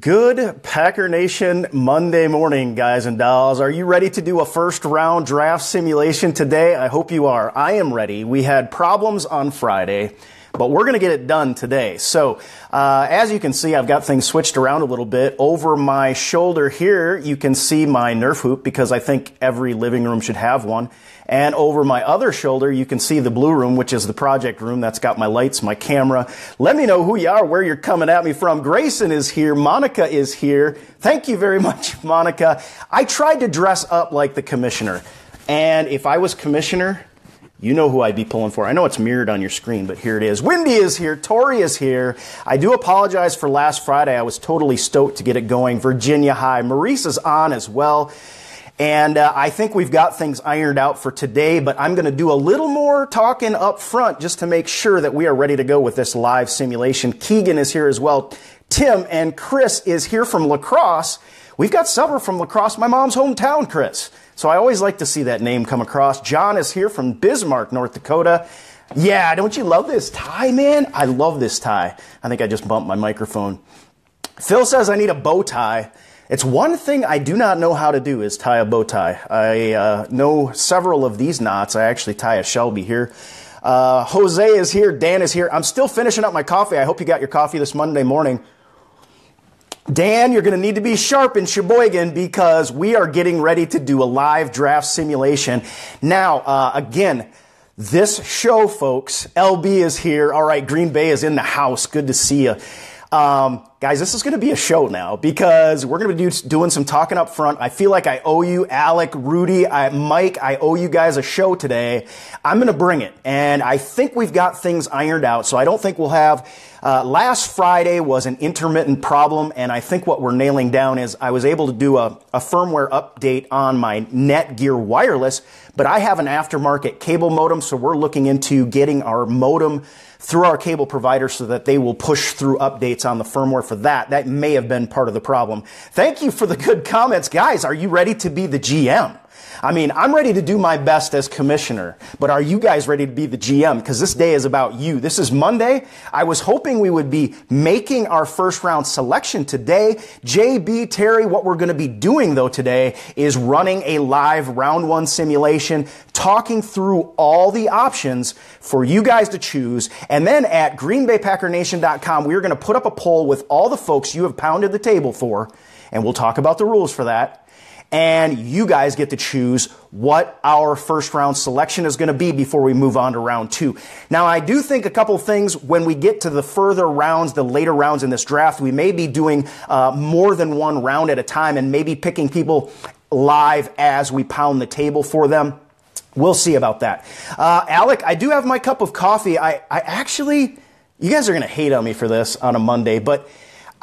Good Packer Nation Monday morning, guys and dolls. Are you ready to do a first round draft simulation today? I hope you are. I am ready. We had problems on Friday, but we're going to get it done today. So, as you can see, I've got things switched around a little bit. Over my shoulder here, you can see my Nerf hoop because I think every living room should have one. And over my other shoulder, you can see the blue room, which is the project room. That's got my lights, my camera. Let me know who you are, where you're coming at me from. Grayson is here. Monica is here. Thank you very much, Monica. I tried to dress up like the commissioner. And if I was commissioner, you know who I'd be pulling for. I know it's mirrored on your screen, but here it is. Wendy is here. Tori is here. I do apologize for last Friday. I was totally stoked to get it going. Virginia, hi. Maurice is on as well. And I think we've got things ironed out for today, but I'm going to do a little more talking up front just to make sure that we are ready to go with this live simulation. Keegan is here as well. Tim and Chris is here from La Crosse. We've got several from La Crosse, my mom's hometown, Chris. So I always like to see that name come across. John is here from Bismarck, North Dakota. Yeah, don't you love this tie, man? I love this tie. I think I just bumped my microphone. Phil says I need a bow tie. It's one thing I do not know how to do is tie a bow tie. I know several of these knots. I actually tie a Shelby here. Jose is here. Dan is here. I'm still finishing up my coffee. I hope you got your coffee this Monday morning. Dan, you're going to need to be sharp in Sheboygan because we are getting ready to do a live draft simulation. Now, again, this show, folks, LB is here. All right, Green Bay is in the house. Good to see you. Guys, this is going to be a show now because we're going to be doing some talking up front. I feel like I owe you, Alec, Rudy, Mike, I owe you guys a show today. I'm going to bring it. And I think we've got things ironed out. So I don't think we'll have, last Friday was an intermittent problem. And I think what we're nailing down is I was able to do a firmware update on my Netgear wireless, but I have an aftermarket cable modem. So we're looking into getting our modem through our cable provider so that they will push through updates on the firmware for that. That may have been part of the problem. Thank you for the good comments. Guys, are you ready to be the GM? I mean, I'm ready to do my best as commissioner, but are you guys ready to be the GM? Because this day is about you. This is Monday. I was hoping we would be making our first round selection today. JB, Terry, what we're going to be doing though today is running a live round one simulation, talking through all the options for you guys to choose. And then at greenbaypackernation.com, we are going to put up a poll with all the folks you have pounded the table for, and we'll talk about the rules for that. And you guys get to choose what our first round selection is going to be before we move on to round two. Now, I do think a couple things when we get to the further rounds, the later rounds in this draft, we may be doing more than one round at a time and maybe picking people live as we pound the table for them. We'll see about that. Alec, I do have my cup of coffee. I actually, you guys are going to hate on me for this on a Monday, but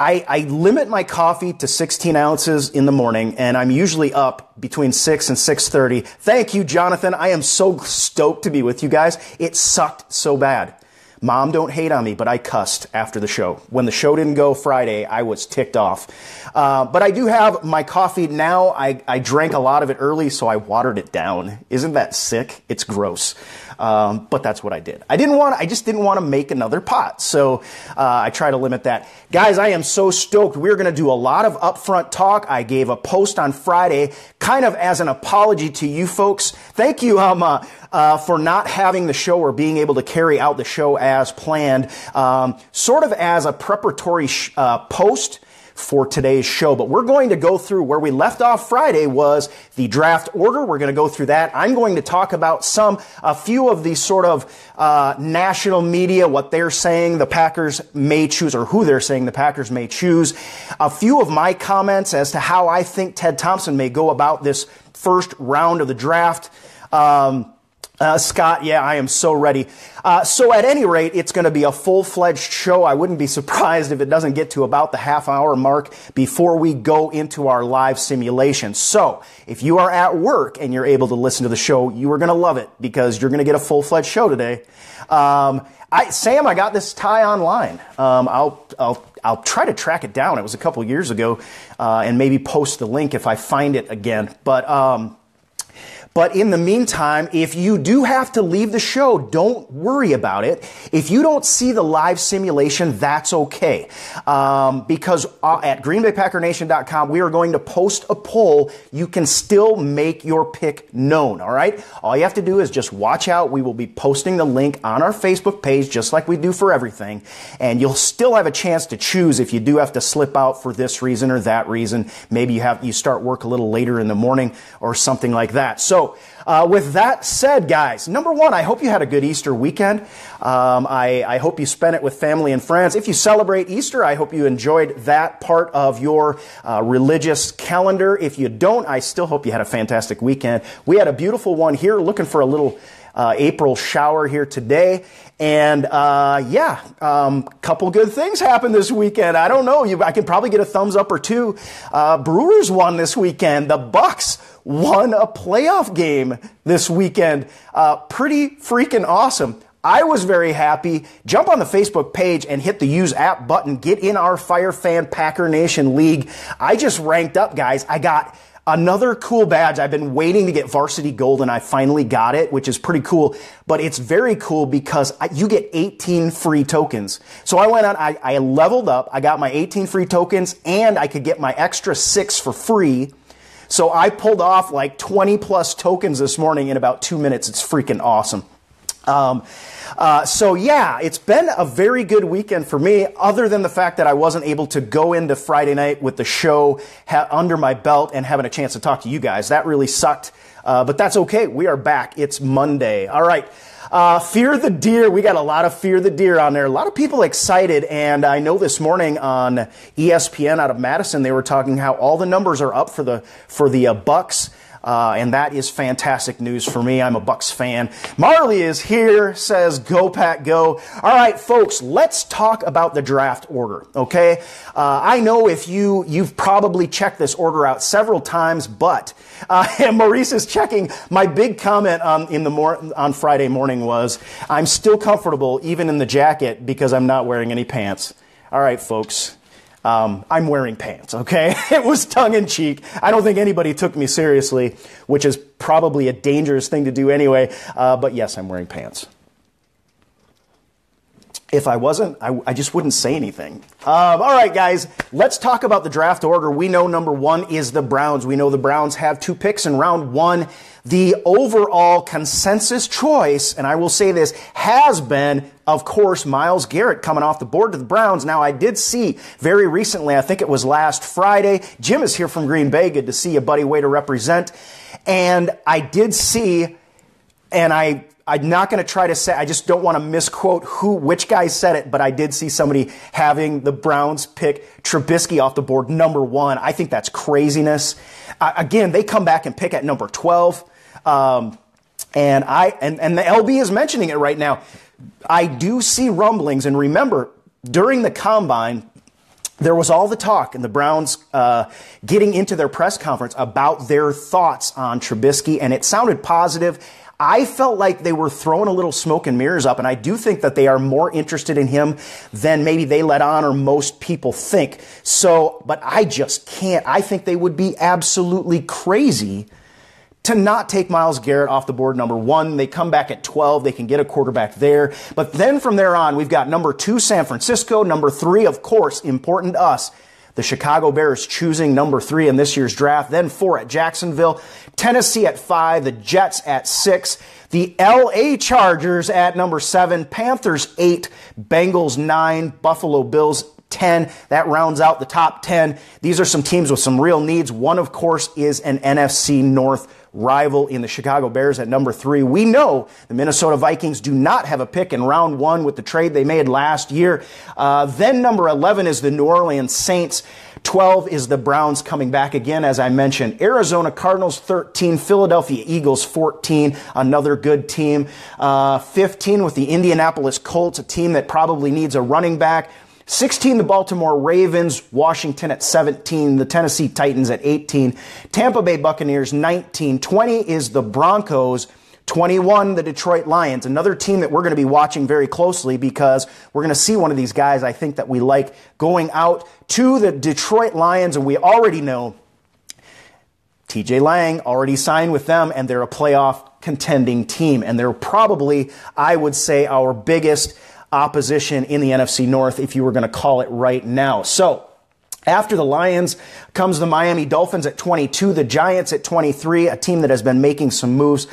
I limit my coffee to 16 ounces in the morning, and I'm usually up between 6 and 6:30. Thank you, Jonathan. I am so stoked to be with you guys. It sucked so bad. Mom, don't hate on me, but I cussed after the show. When the show didn't go Friday, I was ticked off. But I do have my coffee now. I drank a lot of it early, so I watered it down. Isn't that sick? It's gross. But that's what I did. I just didn't want to make another pot. So, I try to limit that. Guys, I am so stoked. We're going to do a lot of upfront talk. I gave a post on Friday, kind of as an apology to you folks. Thank you, for not having the show or being able to carry out the show as planned, sort of as a preparatory post for today's show. But we're going to go through where we left off Friday was the draft order. We're going to go through that. I'm going to talk about a few of the sort of national media, what they're saying the Packers may choose or who they're saying the Packers may choose. A few of my comments as to how I think Ted Thompson may go about this first round of the draft. Scott, yeah, I am so ready. So at any rate, it's going to be a full-fledged show. I wouldn't be surprised if it doesn't get to about the half-hour mark before we go into our live simulation. So if you are at work and you're able to listen to the show, you are going to love it because you're going to get a full-fledged show today. Sam, I got this tie online. I'll try to track it down. It was a couple years ago, and maybe post the link if I find it again. But in the meantime, if you do have to leave the show, don't worry about it. If you don't see the live simulation, that's okay. Because at GreenBayPackerNation.com, we are going to post a poll. You can still make your pick known, all right? All you have to do is just watch out. We will be posting the link on our Facebook page, just like we do for everything. And you'll still have a chance to choose if you do have to slip out for this reason or that reason. Maybe you start work a little later in the morning or something like that. So with that said, guys, number one, I hope you had a good Easter weekend. I hope you spent it with family and friends. If you celebrate Easter, I hope you enjoyed that part of your religious calendar. If you don't, I still hope you had a fantastic weekend. We had a beautiful one here, looking for a little April shower here today. And couple good things happened this weekend. I don't know. I can probably get a thumbs up or two. Brewers won this weekend. The Bucks won a playoff game this weekend. Pretty freaking awesome. I was very happy. Jump on the Facebook page and hit the use app button. Get in our Fire Fan Packer Nation League. I just ranked up, guys. I got another cool badge. I've been waiting to get Varsity Gold, and I finally got it, which is pretty cool. But it's very cool because you get 18 free tokens. So I went on, I leveled up. I got my 18 free tokens, and I could get my extra 6 for free. So I pulled off like 20 plus tokens this morning in about 2 minutes. It's freaking awesome. So yeah, it's been a very good weekend for me, other than the fact that I wasn't able to go into Friday night with the show under my belt and having a chance to talk to you guys. That really sucked. But that's okay. We are back. It's Monday. All right. Fear the Deer. We got a lot of Fear the Deer on there. A lot of people excited. And I know this morning on ESPN out of Madison, they were talking how all the numbers are up for the Bucks. And that is fantastic news for me. I'm a Bucks fan. Marley is here, says go Pack go. All right, folks, let's talk about the draft order, okay? I know if you've probably checked this order out several times, but and Maurice is checking. My big comment on Friday morning was, I'm still comfortable even in the jacket because I'm not wearing any pants. All right, folks. I'm wearing pants, okay? It was tongue-in-cheek. I don't think anybody took me seriously, which is probably a dangerous thing to do anyway. But yes, I'm wearing pants. If I wasn't, I just wouldn't say anything. All right, guys, let's talk about the draft order. We know number one is the Browns. We know the Browns have 2 picks in round 1. The overall consensus choice, and I will say this, has been, of course, Myles Garrett coming off the board to the Browns. Now, I did see very recently, I think it was last Friday, Jim is here from Green Bay. Good to see you, buddy. Way to represent. And I did see, and I'm not going to try to say, I just don't want to misquote which guy said it, but I did see somebody having the Browns pick Trubisky off the board, number 1. I think that's craziness. Again, they come back and pick at number 12. And the LB is mentioning it right now. I do see rumblings, and remember, during the combine, there was all the talk and the Browns getting into their press conference about their thoughts on Trubisky, and it sounded positive. I felt like they were throwing a little smoke and mirrors up, and I do think that they are more interested in him than maybe they let on or most people think. So, but I just can't. I think they would be absolutely crazy to not take Myles Garrett off the board, number 1. They come back at 12. They can get a quarterback there. But then from there on, we've got number 2, San Francisco. Number 3, of course, important to us, the Chicago Bears choosing number 3 in this year's draft. Then 4 at Jacksonville. Tennessee at 5. The Jets at 6. The LA Chargers at number 7. Panthers 8. Bengals 9. Buffalo Bills 10. That rounds out the top 10. These are some teams with some real needs. One, of course, is an NFC North rival in the Chicago Bears at number 3. We know the Minnesota Vikings do not have a pick in round 1 with the trade they made last year. Then number 11 is the New Orleans Saints. 12 is the Browns coming back again, as I mentioned. Arizona Cardinals 13, Philadelphia Eagles 14, another good team. 15 with the Indianapolis Colts, a team that probably needs a running back. 16, the Baltimore Ravens. Washington at 17. The Tennessee Titans at 18. Tampa Bay Buccaneers 19. 20 is the Broncos. 21, the Detroit Lions. Another team that we're going to be watching very closely because we're going to see one of these guys I think that we like going out to the Detroit Lions. And we already know TJ Lang already signed with them, and they're a playoff contending team. And they're probably, I would say, our biggest opposition in the NFC North, if you were going to call it right now. So, after the Lions comes the Miami Dolphins at 22, the Giants at 23, a team that has been making some moves,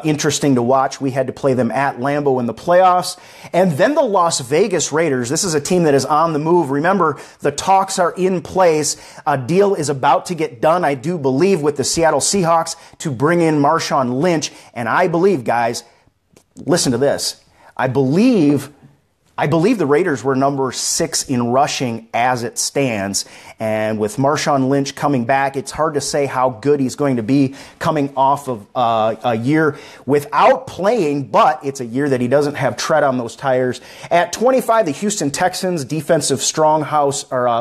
interesting to watch. We had to play them at Lambeau in the playoffs. And then the Las Vegas Raiders. This is a team that is on the move. Remember, the talks are in place. A deal is about to get done, I do believe, with the Seattle Seahawks to bring in Marshawn Lynch. And I believe, guys, listen to this. I believe the Raiders were number 6 in rushing as it stands. And with Marshawn Lynch coming back, it's hard to say how good he's going to be coming off of a year without playing, but it's a year that he doesn't have tread on those tires. At 25, the Houston Texans, defensive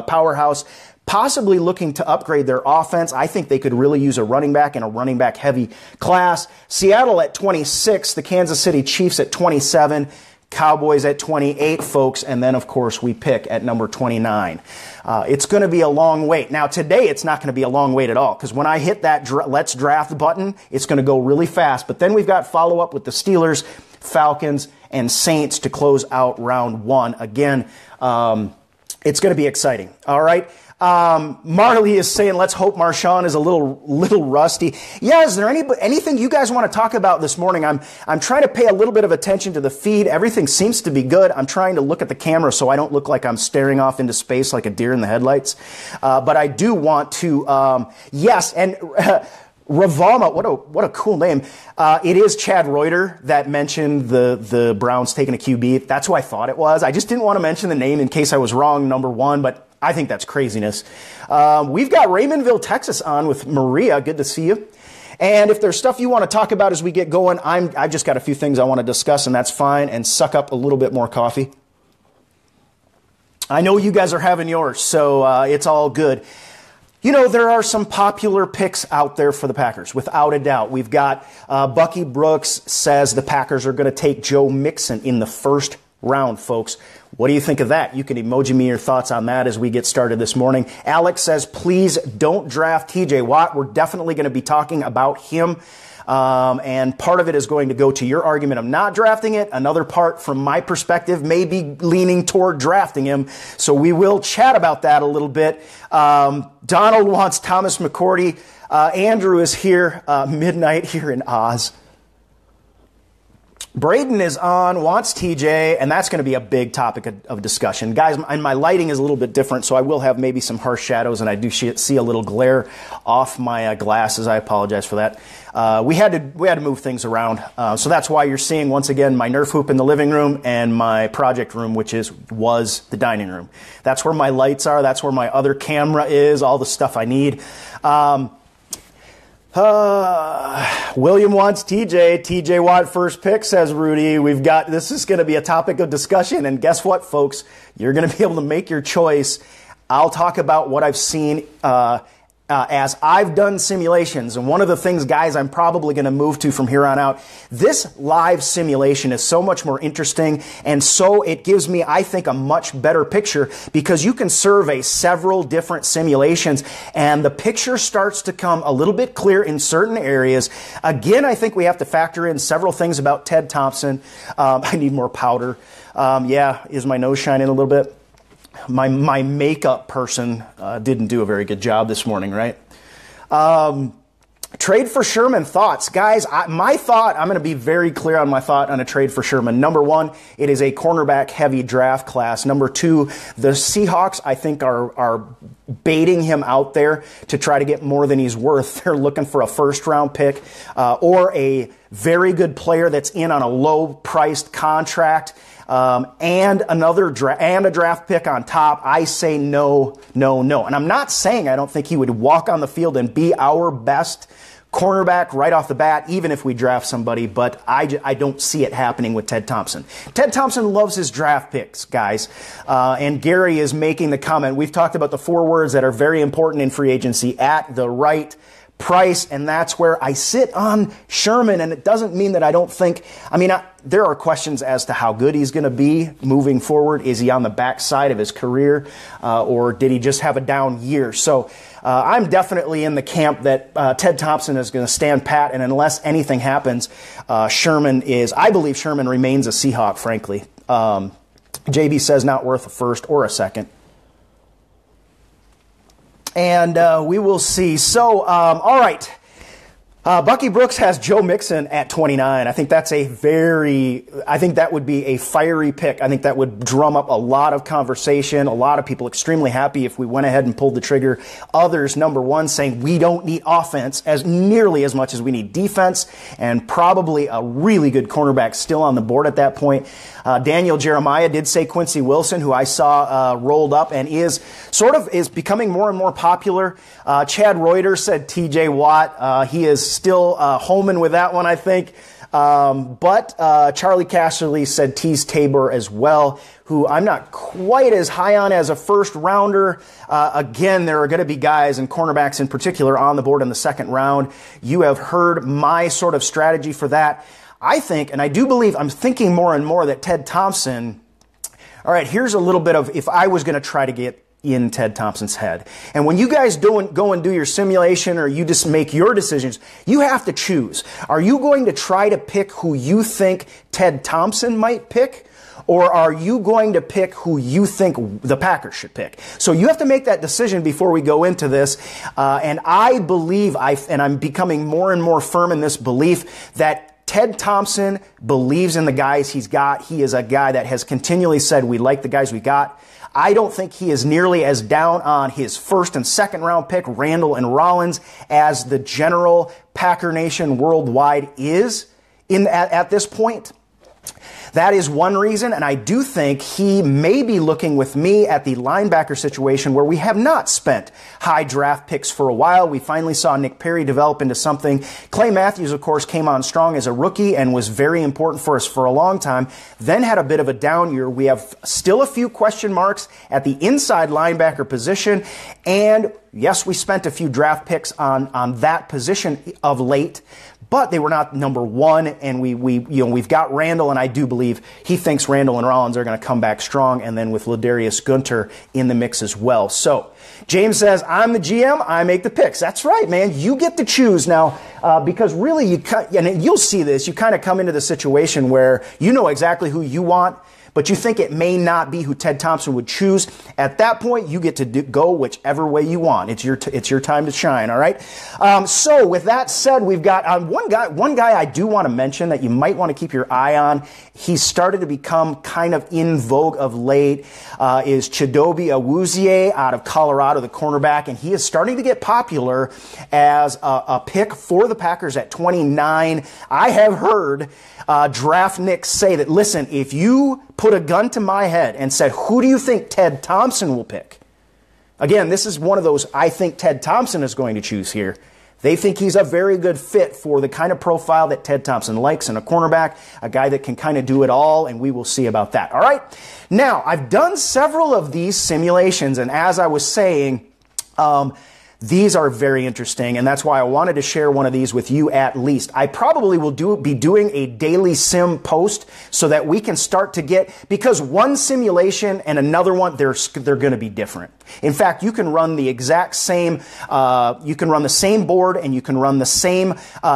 powerhouse, possibly looking to upgrade their offense. I think they could really use a running back in a running back heavy class. Seattle at 26, the Kansas City Chiefs at 27, Cowboys at 28, folks, and then, of course, we pick at number 29. It's going to be a long wait. Now, today, it's not going to be a long wait at all, because when I hit that Let's Draft button, it's going to go really fast. But then we've got follow-up with the Steelers, Falcons, and Saints to close out round 1. Again, it's going to be exciting. All right. Marley is saying, let's hope Marshawn is a little rusty. Yeah, is there anything you guys want to talk about this morning? I'm trying to pay a little bit of attention to the feed. Everything seems to be good. I'm trying to look at the camera so I don't look like I'm staring off into space like a deer in the headlights. But I do want to, yes, and Ravama, what a cool name. It is Chad Reuter that mentioned the Browns taking a QB. That's who I thought it was. I just didn't want to mention the name in case I was wrong, number 1, but I think that's craziness. We've got Raymondville, Texas on with Maria. Good to see you. And if there's stuff you want to talk about as we get going, I've just got a few things I want to discuss, and that's fine. And suck up a little bit more coffee. I know you guys are having yours, so it's all good. You know, there are some popular picks out there for the Packers, without a doubt. We've got Bucky Brooks says the Packers are going to take Joe Mixon in the first round, folks. What do you think of that? You can emoji me your thoughts on that as we get started this morning. Alex says, please don't draft TJ Watt. We're definitely going to be talking about him. And part of it is going to go to your argument of not drafting it. Another part, from my perspective, may be leaning toward drafting him. So we will chat about that a little bit. Donald wants Thomas McCourty. Andrew is here, midnight here in Oz. Braden is on, wants TJ, and that's going to be a big topic of discussion. Guys, and my lighting is a little bit different, so I will have maybe some harsh shadows, and I do see a little glare off my glasses. I apologize for that. We had to move things around, so that's why you're seeing, once again, my Nerf hoop in the living room and my project room, which was the dining room. That's where my lights are. That's where my other camera is, all the stuff I need. William wants TJ Watt first pick, says Rudy. This is going to be a topic of discussion, and guess what, folks? You're going to be able to make your choice. I'll talk about what I've seen as I've done simulations. And one of the things, guys, I'm probably going to move to from here on out, this live simulation is so much more interesting, and so it gives me, I think, a much better picture, because you can survey several different simulations, and the picture starts to come a little bit clear in certain areas. Again, I think we have to factor in several things about Ted Thompson. I need more powder. Is my nose shining a little bit? My makeup person didn't do a very good job this morning, right? Trade for Sherman, thoughts. Guys, I'm going to be very clear on my thought on a trade for Sherman. Number 1, it is a cornerback-heavy draft class. Number 2, the Seahawks, I think, are baiting him out there to try to get more than he's worth. They're looking for a first-round pick or a very good player that's in on a low-priced contract. And a draft pick on top. I say no. And I'm not saying I don't think he would walk on the field and be our best cornerback right off the bat, even if we draft somebody, but I don't see it happening with Ted Thompson. Ted Thompson loves his draft picks, guys. And Gary is making the comment. We've talked about the 4 words that are very important in free agency: at the right Price, and that's where I sit on Sherman, and it doesn't mean that I don't think, there are questions as to how good he's going to be moving forward. Is he on the backside of his career, or did he just have a down year? So I'm definitely in the camp that Ted Thompson is going to stand pat, and unless anything happens, I believe Sherman remains a Seahawk, frankly. JB says not worth a first or a second. And we will see. So, all right. Bucky Brooks has Joe Mixon at 29. I think that would be a fiery pick. I think that would drum up a lot of conversation. A lot of people extremely happy if we went ahead and pulled the trigger. Others, number one, saying we don't need offense as nearly as much as we need defense, and probably a really good cornerback still on the board at that point. Daniel Jeremiah did say Quincy Wilson, who I saw rolled up and is becoming more and more popular. Chad Reuter said TJ Watt. He is still homing with that one, I think. But Charlie Casserly said Tease Tabor as well, who I'm not quite as high on as a first rounder. Again, there are going to be guys and cornerbacks in particular on the board in the second round. You have heard my sort of strategy for that. I think, and I do believe, I'm thinking more and more that Ted Thompson, all right, here's a little bit of, if I was going to try to get in Ted Thompson's head. And when you guys go and do your simulation, or you just make your decisions, you have to choose. Are you going to try to pick who you think Ted Thompson might pick? Or are you going to pick who you think the Packers should pick? So you have to make that decision before we go into this. And I believe, and I'm becoming more and more firm in this belief, that Ted Thompson believes in the guys he's got. He is a guy that has continually said, we like the guys we got. I don't think he is nearly as down on his first and second round pick, Randall and Rollins, as the general Packer Nation worldwide is at this point. That is one reason, and I do think he may be looking with me at the linebacker situation where we have not spent high draft picks for a while. We finally saw Nick Perry develop into something. Clay Matthews, of course, came on strong as a rookie and was very important for us for a long time, then had a bit of a down year. We have still a few question marks at the inside linebacker position, and yes, we spent a few draft picks on that position of late, but they were not number one, and we've got Randall, and I do believe he thinks Randall and Rollins are going to come back strong, and then with Ladarius Gunter in the mix as well. So James says, I'm the GM, I make the picks. That's right, man. You get to choose now, because really, and you'll see this, you kind of come into the situation where you know exactly who you want, but you think it may not be who Ted Thompson would choose. At that point, you get to go whichever way you want. It's your time to shine, all right? So with that said, we've got one guy I do want to mention that you might want to keep your eye on. He's started to become kind of in vogue of late, is Chidobe Awuzie out of Colorado, the cornerback, and he is starting to get popular as a pick for the Packers at 29. I have heard Draft Nick say that, listen, if you put a gun to my head and said, who do you think Ted Thompson will pick? Again, this is one of those I think Ted Thompson is going to choose here. They think he's a very good fit for the kind of profile that Ted Thompson likes in a cornerback, a guy that can kind of do it all, and we will see about that. All right? Now, I've done several of these simulations, and as I was saying, these are very interesting, and that's why I wanted to share one of these with you at least. I probably will be doing a daily sim post so that we can start to get, because one simulation and another one, they're going to be different. In fact, you can run the exact same, you can run the same board and you can run the same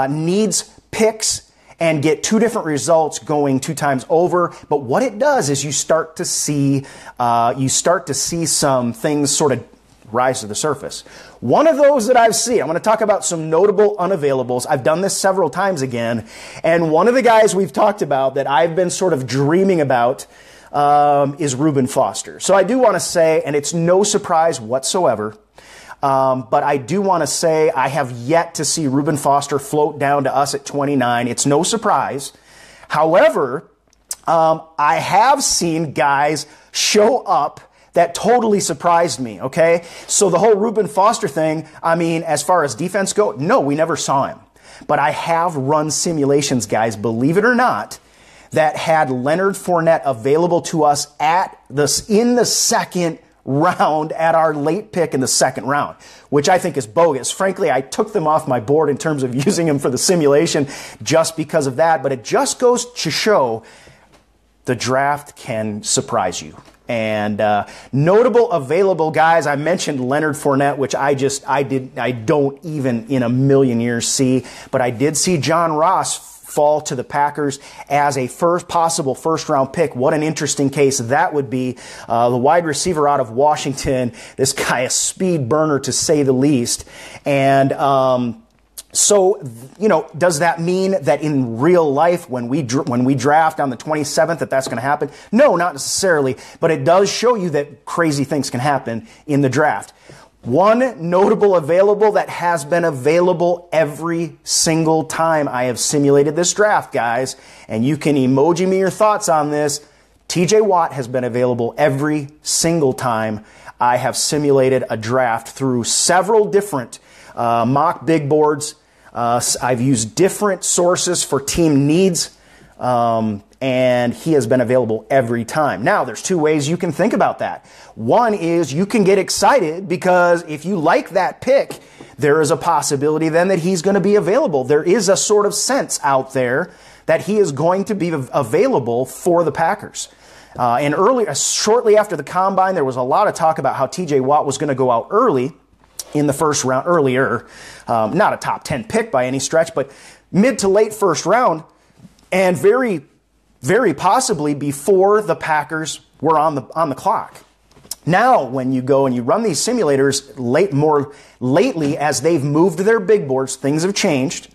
needs picks and get two different results going 2 times over. But what it does is you start to see some things sort of rise to the surface. One of those that I've seen, I'm going to talk about some notable unavailables. I've done this several times again, and one of the guys we've talked about that I've been sort of dreaming about is Reuben Foster. So I do want to say, and it's no surprise whatsoever, but I do want to say I have yet to see Reuben Foster float down to us at 29. It's no surprise. However, I have seen guys show up that totally surprised me, okay? So the whole Reuben Foster thing, I mean, as far as defense go, no, we never saw him. But I have run simulations, guys, believe it or not, that had Leonard Fournette available to us in the second round at our late pick in the second round, which I think is bogus. Frankly, I took them off my board in terms of using them for the simulation just because of that, but it just goes to show the draft can surprise you. And notable available guys, I mentioned Leonard Fournette, which I don't even in a million years see, but I did see John Ross fall to the Packers as a possible first round pick. What an interesting case that would be. The wide receiver out of Washington, this guy a speed burner to say the least. And so, does that mean that in real life, when we draft on the 27th, that's going to happen? No, not necessarily, but it does show you that crazy things can happen in the draft. One notable available that has been available every single time I have simulated this draft, guys, and you can emoji me your thoughts on this. TJ Watt has been available every single time I have simulated a draft through several different mock big boards. I've used different sources for team needs, and he has been available every time. Now, there's two ways you can think about that. One is you can get excited because if you like that pick, there is a possibility then that he's going to be available. There is a sort of sense out there that he is going to be available for the Packers. And shortly after the combine, there was a lot of talk about how TJ Watt was going to go out early in the first round, earlier. Not a top 10 pick by any stretch, but mid to late first round, and very, very possibly before the Packers were on the clock. Now, when you go and you run these simulators more lately, as they've moved their big boards, things have changed.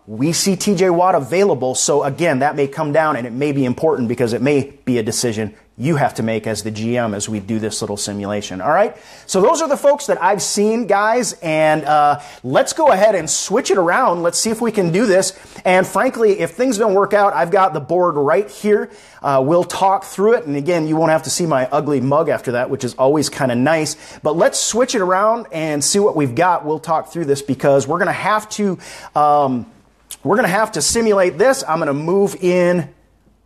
We see TJ Watt available. So again, that may come down and it may be important because it may be a decision you have to make as the GM as we do this little simulation. All right. So those are the folks that I've seen, guys. And let's go ahead and switch it around. Let's see if we can do this. And frankly, if things don't work out, I've got the board right here. We'll talk through it. And again, you won't have to see my ugly mug after that, which is always kind of nice. But let's switch it around and see what we've got. We'll talk through this because we're going to have to simulate this. I'm going to move in.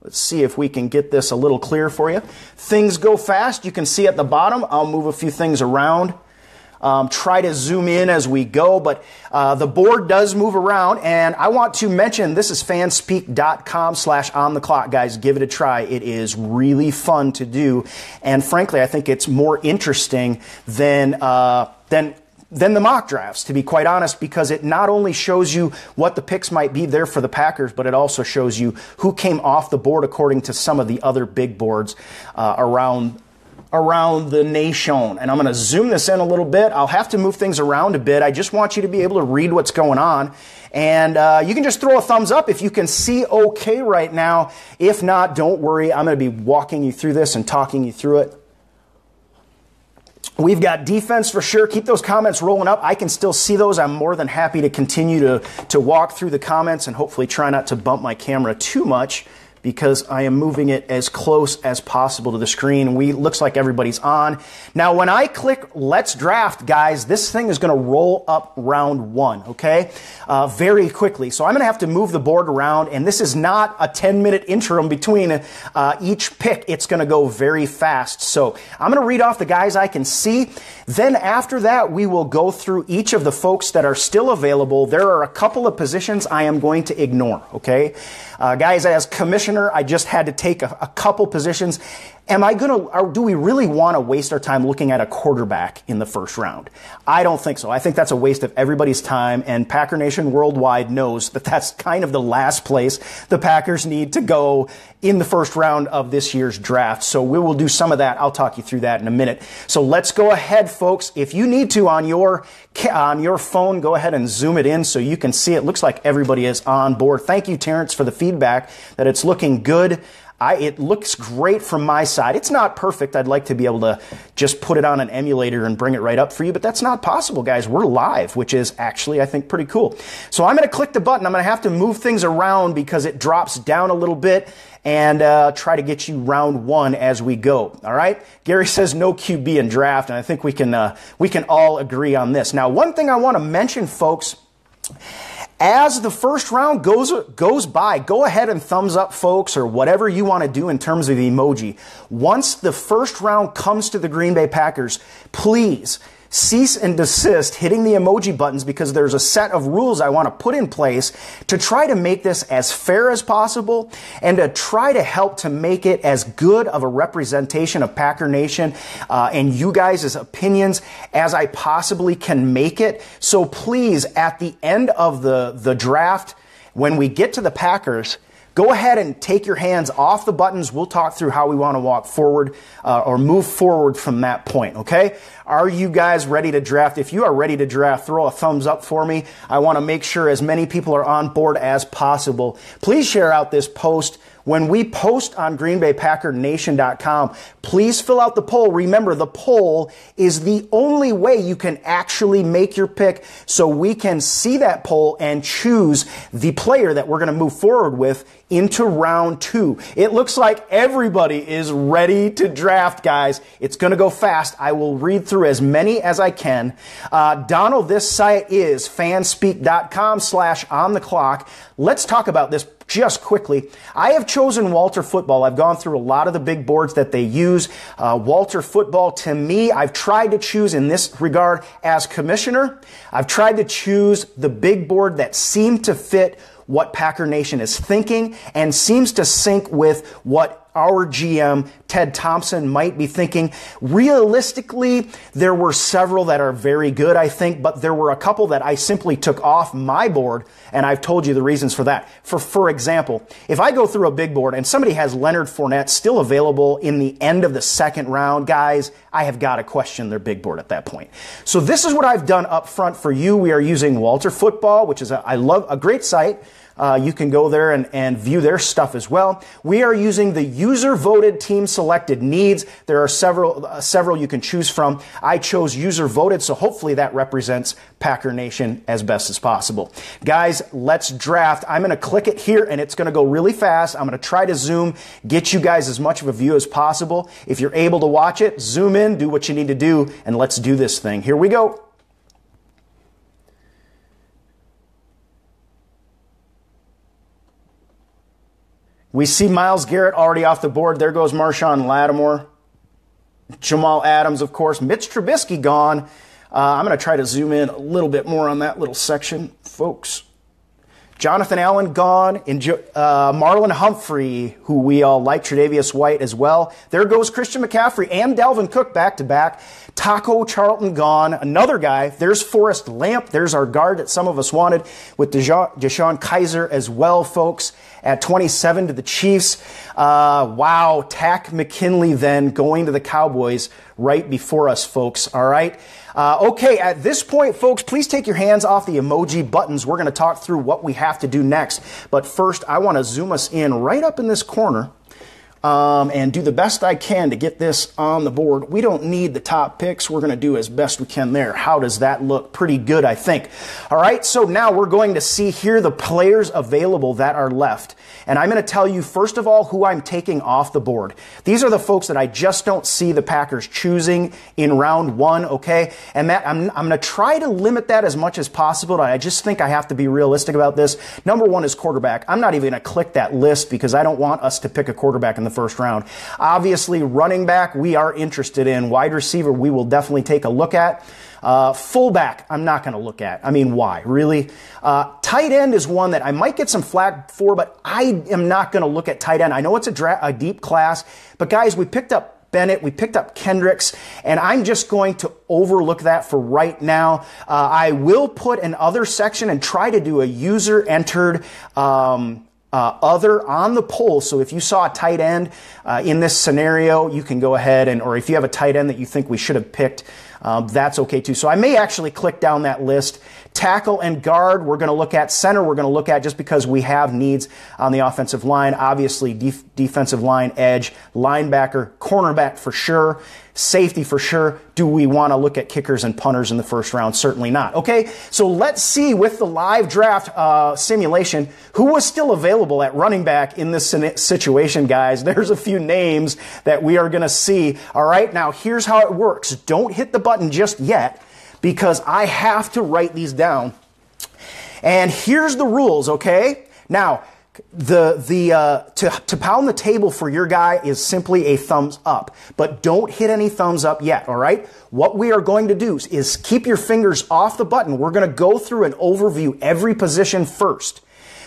Let's see if we can get this a little clearer for you. Things go fast. You can see at the bottom. I'll move a few things around. Try to zoom in as we go, but the board does move around. And I want to mention this is fanspeak.com/ontheclock, guys. Give it a try. It is really fun to do. And frankly, I think it's more interesting than the mock drafts, to be quite honest, because it not only shows you what the picks might be there for the Packers, but it also shows you who came off the board according to some of the other big boards around the nation. And I'm going to zoom this in a little bit. I'll have to move things around a bit. I just want you to be able to read what's going on. And you can just throw a thumbs up if you can see okay right now. If not, don't worry. I'm going to be walking you through this and talking you through it. We've got defense for sure. Keep those comments rolling up. I can still see those. I'm more than happy to continue to walk through the comments and hopefully try not to bump my camera too much because I am moving it as close as possible to the screen. Looks like everybody's on. Now, when I click Let's Draft, guys, this thing is going to roll up round one, okay? Very quickly. So I'm going to have to move the board around, and this is not a 10-minute interim between each pick. It's going to go very fast. So I'm going to read off the guys I can see. Then after that, we will go through each of the folks that are still available. There are a couple of positions I am going to ignore, okay? Guys, as commissioner, I just had to take a couple positions. Or do we really want to waste our time looking at a quarterback in the first round? I don't think so. I think that's a waste of everybody's time, and Packer Nation worldwide knows that that's kind of the last place the Packers need to go in the first round of this year's draft. So we will do some of that. I'll talk you through that in a minute. So let's go ahead, folks. If you need to on your phone, go ahead and zoom it in so you can see it. Looks like everybody is on board. Thank you, Terrence, for the feedback that it's looking good. It looks great from my side. It's not perfect. I'd like to be able to just put it on an emulator and bring it right up for you, but that's not possible, guys. We're live, which is actually, I think, pretty cool. So I'm going to click the button. I'm going to have to move things around because it drops down a little bit and try to get you round one as we go. All right? Gary says no QB in draft, and I think we can all agree on this. Now, one thing I want to mention, folks, As the first round goes by, go ahead and thumbs up, folks, or whatever you want to do in terms of emoji. Once the first round comes to the Green Bay Packers, please cease and desist hitting the emoji buttons, because there's a set of rules I want to put in place to try to make this as fair as possible and to try to help to make it as good of a representation of Packer Nation and you guys' opinions as I possibly can make it. So please, at the end of the draft, when we get to the Packers, go ahead and take your hands off the buttons. We'll talk through how we want to walk forward or move forward from that point, okay? Are you guys ready to draft? If you are ready to draft, throw a thumbs up for me. I want to make sure as many people are on board as possible. Please share out this post. When we post on GreenBayPackerNation.com, please fill out the poll. Remember, the poll is the only way you can actually make your pick, so we can see that poll and choose the player that we're going to move forward with into round 2. It looks like everybody is ready to draft, guys. It's going to go fast. I will read through as many as I can. Donald, this site is fanspeak.com/ontheclock. Let's talk about this just quickly. I have chosen Walter Football. I've gone through a lot of the big boards that they use. Walter Football, to me, I've tried to choose in this regard as commissioner. I've tried to choose the big board that seemed to fit what Packer Nation is thinking and seems to sync with what our GM, Ted Thompson, might be thinking. Realistically, there were several that are very good, I think, but there were a couple that I simply took off my board, and I've told you the reasons for that. For example, if I go through a big board and somebody has Leonard Fournette still available in the end of the second round, guys, I have got to question their big board at that point. So this is what I've done up front for you. We are using Walter Football, which is a great site. You can go there and view their stuff as well. We are using the user-voted team-selected needs. There are several you can choose from. I chose user-voted, so hopefully that represents Packer Nation as best as possible. Guys, let's draft. I'm going to click it here, and it's going to go really fast. I'm going to try to zoom, get you guys as much of a view as possible. If you're able to watch it, zoom in, do what you need to do, and let's do this thing. Here we go. We see Myles Garrett already off the board. There goes Marshawn Lattimore. Jamal Adams, of course. Mitch Trubisky gone. I'm going to try to zoom in a little bit more on that little section, folks. Jonathan Allen gone. Marlon Humphrey, who we all like. Tre'Davious White as well. There goes Christian McCaffrey and Dalvin Cook back-to-back. Taco Charlton gone. Another guy. There's Forrest Lamp. There's our guard that some of us wanted with Deshaun Kaiser as well, folks. At 27 to the Chiefs. Wow. Tack McKinley then going to the Cowboys right before us, folks. All right. Okay, at this point, folks, please take your hands off the emoji buttons. We're going to talk through what we have to do next. But first, I want to zoom us in right up in this corner and do the best I can to get this on the board. We don't need the top picks. We're going to do as best we can there. How does that look? Pretty good, I think. All right, so now we're going to see here the players available that are left. And I'm going to tell you, first of all, who I'm taking off the board. These are the folks that I just don't see the Packers choosing in round 1, okay? And that I'm going to try to limit that as much as possible. I just think I have to be realistic about this. Number 1 is quarterback. I'm not even going to click that list because I don't want us to pick a quarterback in the first round. Obviously, running back, we are interested in. Wide receiver, we will definitely take a look at. Fullback, I'm not going to look at. I mean, why? Really? Tight end is one that I might get some flack for, but I am not going to look at tight end. I know it's a deep class, but guys, we picked up Bennett, we picked up Kendricks, and I'm just going to overlook that for right now. I will put an other section and try to do a user-entered other on the poll. So if you saw a tight end in this scenario, you can go ahead or if you have a tight end that you think we should have picked, that's okay too. So I may actually click down that list. Tackle and guard, we're going to look at. Center, we're going to look at just because we have needs on the offensive line. Obviously, defensive line, edge, linebacker, cornerback for sure. Safety for sure. Do we want to look at kickers and punters in the first round? Certainly not. Okay, so let's see with the live draft simulation who was still available at running back in this situation, guys. There's a few names that we are going to see. All right, now here's how it works. Don't hit the button just yet because I have to write these down And here's the rules, okay? Now, to pound the table for your guy is simply a thumbs up, but don't hit any thumbs up yet, all right? What we are going to do is keep your fingers off the button. We're going to go through and overview every position first,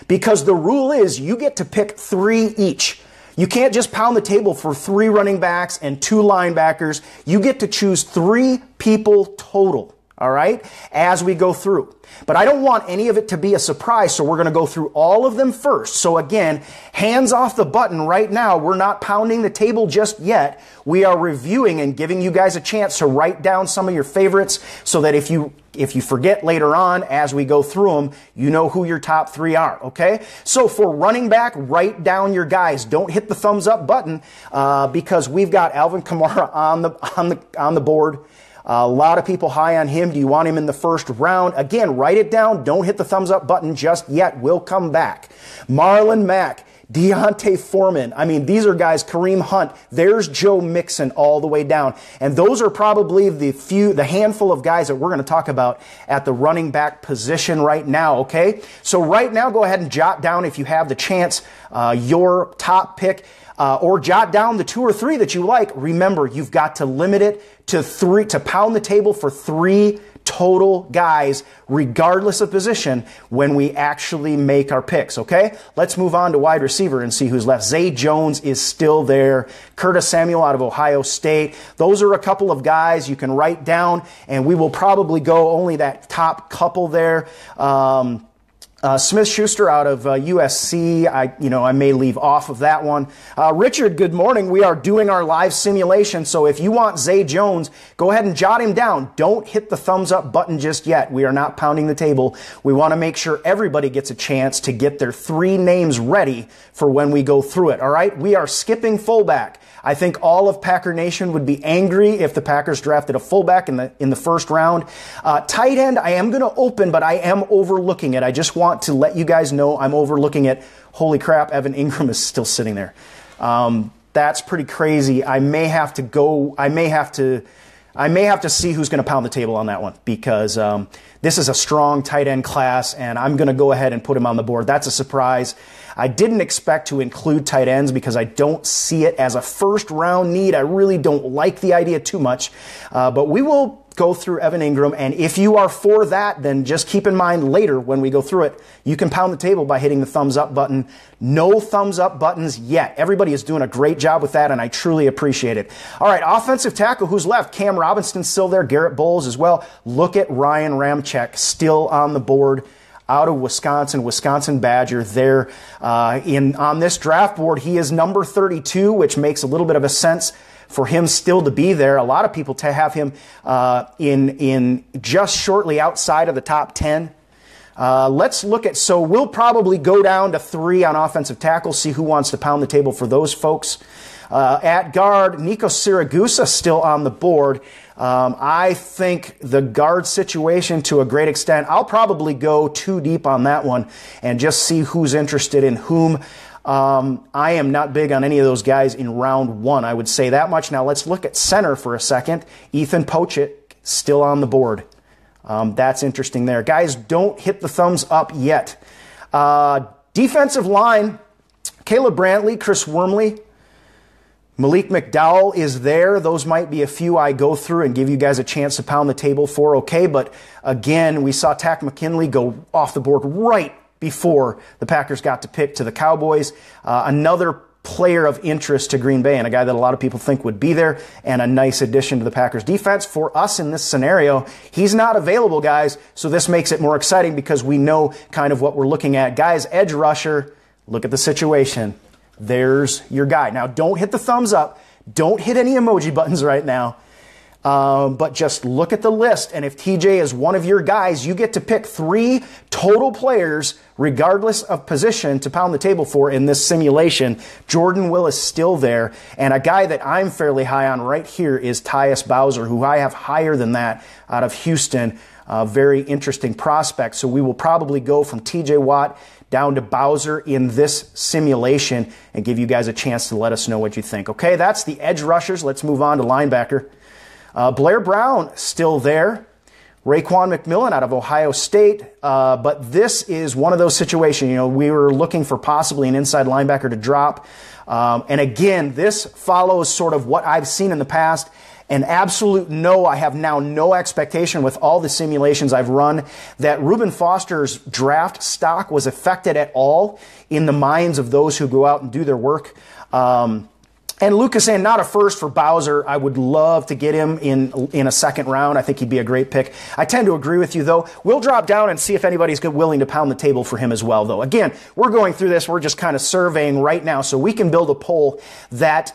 because the rule is you get to pick 3 each. You can't just pound the table for 3 running backs and 2 linebackers. You get to choose 3 people total, all right, as we go through. But I don't want any of it to be a surprise, so we're going to go through all of them first. So again, hands off the button right now. We're not pounding the table just yet. We are reviewing and giving you guys a chance to write down some of your favorites so that if you forget later on as we go through them, you know who your top 3 are, okay? So for running back, write down your guys. Don't hit the thumbs up button because we've got Alvin Kamara on the board. A lot of people high on him. Do you want him in the first round? Again, write it down. Don't hit the thumbs up button just yet. We'll come back. Marlon Mack, Deontay Foreman. I mean, these are guys, Kareem Hunt. There's Joe Mixon all the way down. And those are probably the handful of guys that we're going to talk about at the running back position right now, okay? So right now, go ahead and jot down, if you have the chance, your top pick. Or jot down the 2 or 3 that you like. Remember, you've got to limit it to 3, to pound the table for 3 total guys, regardless of position, when we actually make our picks, okay? Let's move on to wide receiver and see who's left. Zay Jones is still there. Curtis Samuel out of Ohio State. Those are a couple of guys you can write down, and we will probably go only that top couple there. Smith-Schuster out of USC, I may leave off of that one. Richard, good morning. We are doing our live simulation, so if you want Zay Jones, go ahead and jot him down. Don't hit the thumbs up button just yet. We are not pounding the table. We want to make sure everybody gets a chance to get their 3 names ready for when we go through it, all right? We are skipping fullback. I think all of Packer Nation would be angry if the Packers drafted a fullback in the first round. Tight end, I am going to open, but I am overlooking it. I just want to let you guys know I'm overlooking it. Holy crap, Evan Ingram is still sitting there. That's pretty crazy. I may have to see who's going to pound the table on that one, because this is a strong tight end class, and I'm going to go ahead and put him on the board. That's a surprise. I didn't expect to include tight ends because I don't see it as a first-round need. I really don't like the idea too much, but we will go through Evan Ingram, and if you are for that, then just keep in mind later when we go through it, you can pound the table by hitting the thumbs up button. No thumbs up buttons yet. Everybody is doing a great job with that, and I truly appreciate it. All right, offensive tackle, who's left? Cam Robinson's still there, Garrett Bowles as well. Look at Ryan Ramczyk still on the board out of Wisconsin Badger there. On this draft board, he is number 32, which makes a little bit of a sense for him still to be there. A lot of people to have him in just shortly outside of the top 10. Let's look at, so we'll probably go down to 3 on offensive tackle, see who wants to pound the table for those folks. At guard, Nico Siragusa still on the board. I think the guard situation, to a great extent, I'll probably go too deep on that one and just see who's interested in whom. I am not big on any of those guys in round 1. I would say that much. Now let's look at center for a second. Ethan Pocic still on the board. That's interesting there. Guys, don't hit the thumbs up yet. Defensive line, Caleb Brantley, Chris Wormley, Malik McDowell is there. Those might be a few I go through and give you guys a chance to pound the table for, okay? But again, we saw Tack McKinley go off the board right before the Packers got to pick to the Cowboys. Another player of interest to Green Bay and a guy that a lot of people think would be there and a nice addition to the Packers defense. For us in this scenario, he's not available, guys, so this makes it more exciting because we know kind of what we're looking at. Guys, edge rusher, look at the situation. There's your guy. Now, don't hit the thumbs up. Don't hit any emoji buttons right now. But just look at the list, and if TJ is one of your guys, you get to pick 3 total players, regardless of position, to pound the table for in this simulation. Jordan Willis still there, and a guy that I'm fairly high on right here is Tyus Bowser, who I have higher than that out of Houston. Very interesting prospect, so we will probably go from TJ Watt down to Bowser in this simulation and give you guys a chance to let us know what you think. Okay, that's the edge rushers. Let's move on to linebacker. Blair Brown still there. Raekwon McMillan out of Ohio State, but this is one of those situations. You know, we were looking for possibly an inside linebacker to drop. And again, this follows sort of what I've seen in the past. An absolute no. I have now no expectation with all the simulations I've run that Reuben Foster's draft stock was affected at all in the minds of those who go out and do their work. And Lucas saying not a first for Bowser. I would love to get him in a second round. I think he'd be a great pick. I tend to agree with you, though. We'll drop down and see if anybody's willing to pound the table for him as well, though. Again, we're going through this. We're just kind of surveying right now so we can build a poll that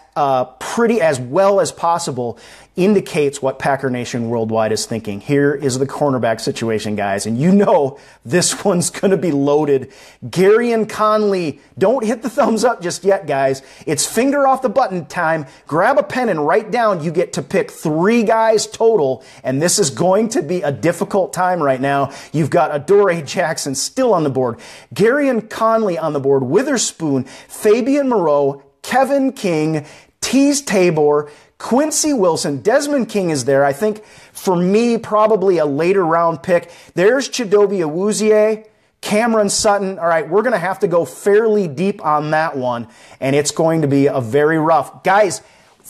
pretty as well as possible indicates what Packer Nation Worldwide is thinking. Here is the cornerback situation, guys. And you know this one's going to be loaded. Gary and Conley, don't hit the thumbs up just yet, guys. It's finger off the button time. Grab a pen and write down. You get to pick 3 guys total, and this is going to be a difficult time right now. You've got Adoree Jackson still on the board. Gary and Conley on the board. Witherspoon, Fabian Moreau, Kevin King, Tease Tabor, Quincy Wilson, Desmond King is there. I think for me, probably a later round pick. There's Chidobe Awuzie, Cameron Sutton. All right, we're going to have to go fairly deep on that one, and it's going to be a very rough. Guys,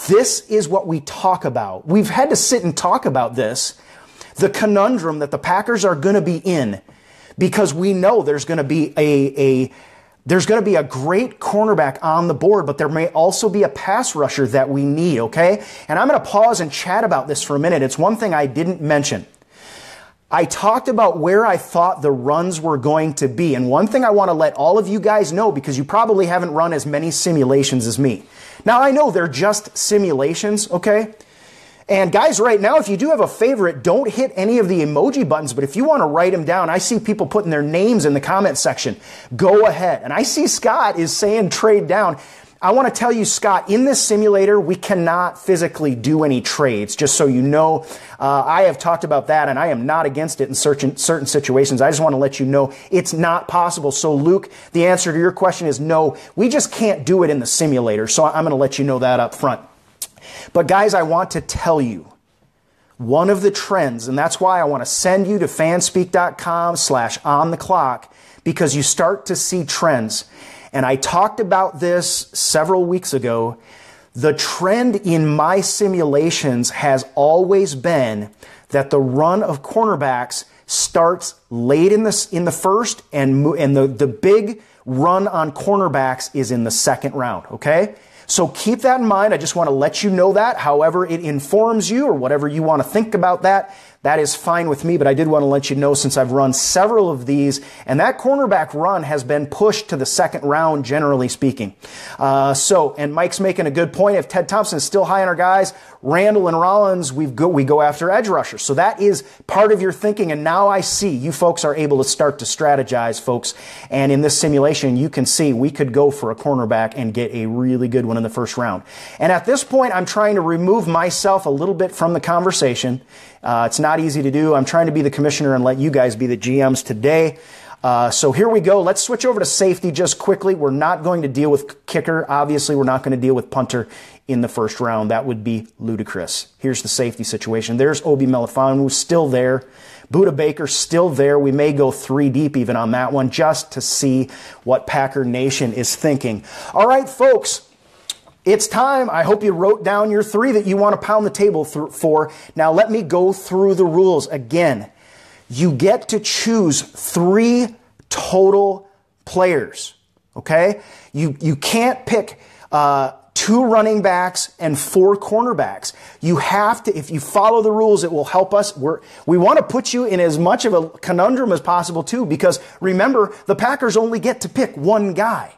this is what we talk about. We've had to sit and talk about this, the conundrum that the Packers are going to be in, because we know there's going to be there's going to be a great cornerback on the board, but there may also be a pass rusher that we need, okay? And I'm going to pause and chat about this for a minute. It's one thing I didn't mention. I talked about where I thought the runs were going to be. And one thing I want to let all of you guys know, because you probably haven't run as many simulations as me. Now, I know they're just simulations, okay? And guys, right now, if you do have a favorite, don't hit any of the emoji buttons. But if you want to write them down, I see people putting their names in the comment section. Go ahead. And I see Scott is saying trade down. I want to tell you, Scott, in this simulator, we cannot physically do any trades, just so you know. I have talked about that, and I am not against it in certain situations. I just want to let you know it's not possible. So, Luke, the answer to your question is no. We just can't do it in the simulator, so I'm going to let you know that up front. But guys, I want to tell you one of the trends, and that's why I want to send you to fanspeak.com/ontheclock, because you start to see trends. And I talked about this several weeks ago. The trend in my simulations has always been that the run of cornerbacks starts late in the first, and the big run on cornerbacks is in the second round, okay? So keep that in mind. I just want to let you know that. However it informs you or whatever you want to think about that, that is fine with me. But I did want to let you know, since I've run several of these, and that cornerback run has been pushed to the second round, generally speaking. And Mike's making a good point. If Ted Thompson is still high on our guys, Randall and Rollins, we go after edge rushers. So that is part of your thinking. And now I see you folks are able to start to strategize, folks. And in this simulation, you can see we could go for a cornerback and get a really good one in the first round. And at this point, I'm trying to remove myself a little bit from the conversation. It's not easy to do. I'm trying to be the commissioner and let you guys be the GMs today. So here we go. Let's switch over to safety just quickly. We're not going to deal with kicker. Obviously, we're not going to deal with punter in the first round. That would be ludicrous. Here's the safety situation. There's Obi Melifonwu still there. Budda Baker still there. We may go 3 deep even on that one just to see what Packer Nation is thinking. All right, folks. It's time. I hope you wrote down your 3 that you want to pound the table for. Now, let me go through the rules again. You get to choose 3 total players, okay? You can't pick 2 running backs and 4 cornerbacks. You have to, if you follow the rules, it will help us. We want to put you in as much of a conundrum as possible, too, because remember, the Packers only get to pick 1 guy.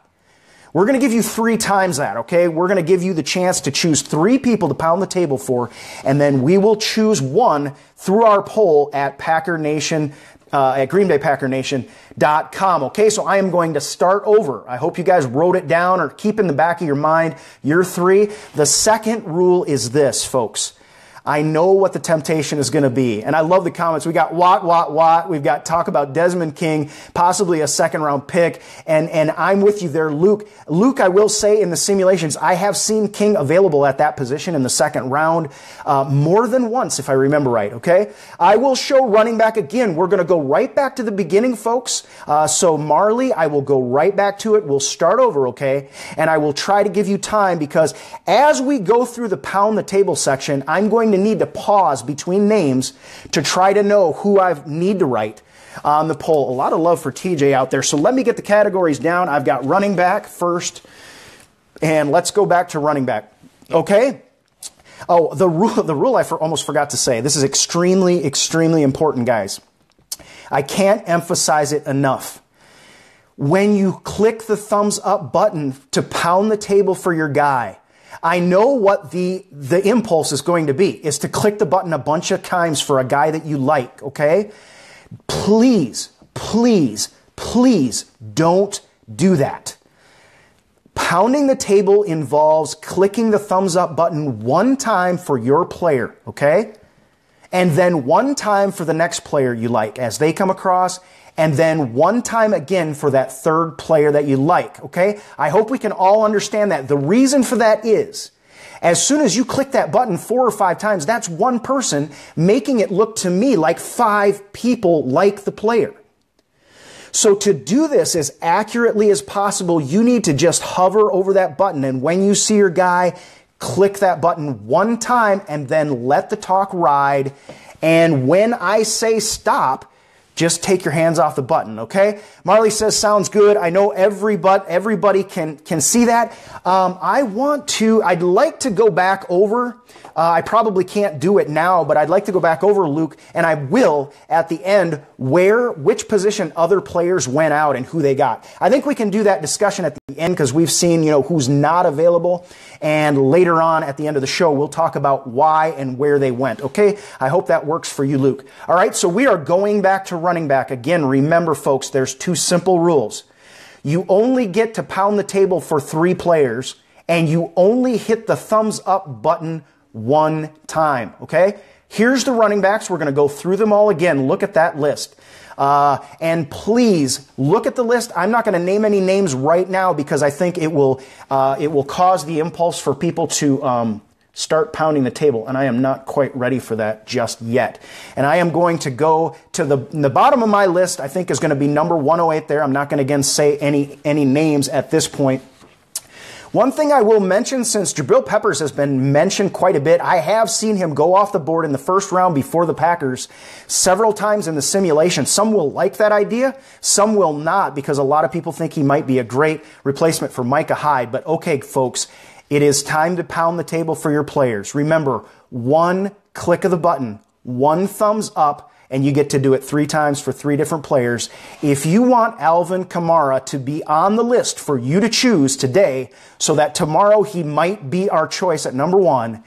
We're going to give you 3 times that, okay? We're going to give you the chance to choose 3 people to pound the table for, and then we will choose 1 through our poll at Packer Nation, at GreenBayPackerNation.com, okay? So I am going to start over. I hope you guys wrote it down or keep in the back of your mind your 3. The second rule is this, folks. I know what the temptation is going to be. And I love the comments. We got Watt. We've got talk about Desmond King, possibly a second round pick. And I'm with you there, Luke. Luke, I will say in the simulations, I have seen King available at that position in the second round more than once, if I remember right, okay? I will show running back again. We're going to go right back to the beginning, folks. So Marley, I will go right back to it. We'll start over, okay? And I will try to give you time because as we go through the pound the table section, I'm going to need to pause between names to try to know who I need to write on the poll. A lot of love for TJ out there. So let me get the categories down. I've got running back first, and let's go back to running back. Okay? Oh, the rule I almost forgot to say. This is extremely, extremely important, guys. I can't emphasize it enough. When you click the thumbs up button to pound the table for your guy, I know what the impulse is going to be, is to click the button a bunch of times for a guy that you like, okay? Please, please, please don't do that. Pounding the table involves clicking the thumbs up button one time for your player, okay? And then one time for the next player you like as they come across, and then one time again for that third player that you like, okay? I hope we can all understand that. The reason for that is, as soon as you click that button 4 or 5 times, that's one person making it look to me like 5 people like the player. So to do this as accurately as possible, you need to just hover over that button, and when you see your guy, click that button one time and then let the talk ride. And when I say stop, just take your hands off the button, okay? Marley says, sounds good. I know everybody can see that. I'd like to go back over. I probably can't do it now, but I'd like to go back over, Luke, and I will at the end which position other players went out and who they got. I think we can do that discussion at the end because we've seen, who's not available. And later on at the end of the show, we'll talk about why and where they went. Okay? I hope that works for you, Luke. All right, so we are going back to running back. Again, remember, folks, there's 2 simple rules. You only get to pound the table for 3 players, and you only hit the thumbs up button 1 time. Okay? Here's the running backs. We're going to go through them all again. Look at that list. And please look at the list. I'm not going to name any names right now because I think it will cause the impulse for people to start pounding the table, and I am not quite ready for that just yet. And I am going to go to the bottom of my list. I think is going to be number 108 there. I'm not going to again say any names at this point. One thing I will mention, since Jabril Peppers has been mentioned quite a bit, I have seen him go off the board in the first round before the Packers several times in the simulation. Some will like that idea, some will not, because a lot of people think he might be a great replacement for Micah Hyde. But okay, folks, it is time to pound the table for your players. Remember, 1 click of the button, 1 thumbs up, and you get to do it 3 times for 3 different players. If you want Alvin Kamara to be on the list for you to choose today so that tomorrow he might be our choice at number 1,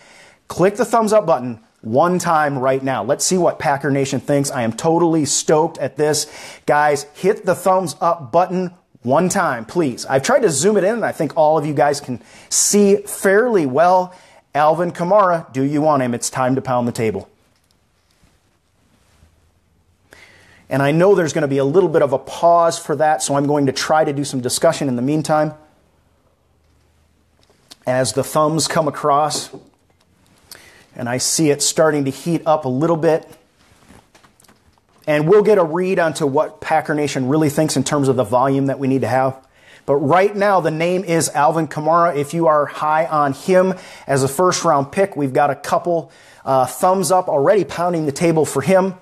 click the thumbs up button 1 time right now. Let's see what Packer Nation thinks. I am totally stoked at this. Guys, hit the thumbs up button 1 time, please. I've tried to zoom it in, and I think all of you guys can see fairly well. Alvin Kamara, do you want him? It's time to pound the table. And I know there's going to be a little bit of a pause for that, so I'm going to try to do some discussion in the meantime as the thumbs come across. And I see it starting to heat up a little bit. And we'll get a read onto what Packer Nation really thinks in terms of the volume that we need to have. But right now, the name is Alvin Kamara. If you are high on him as a first-round pick, we've got a couple thumbs up already pounding the table for him.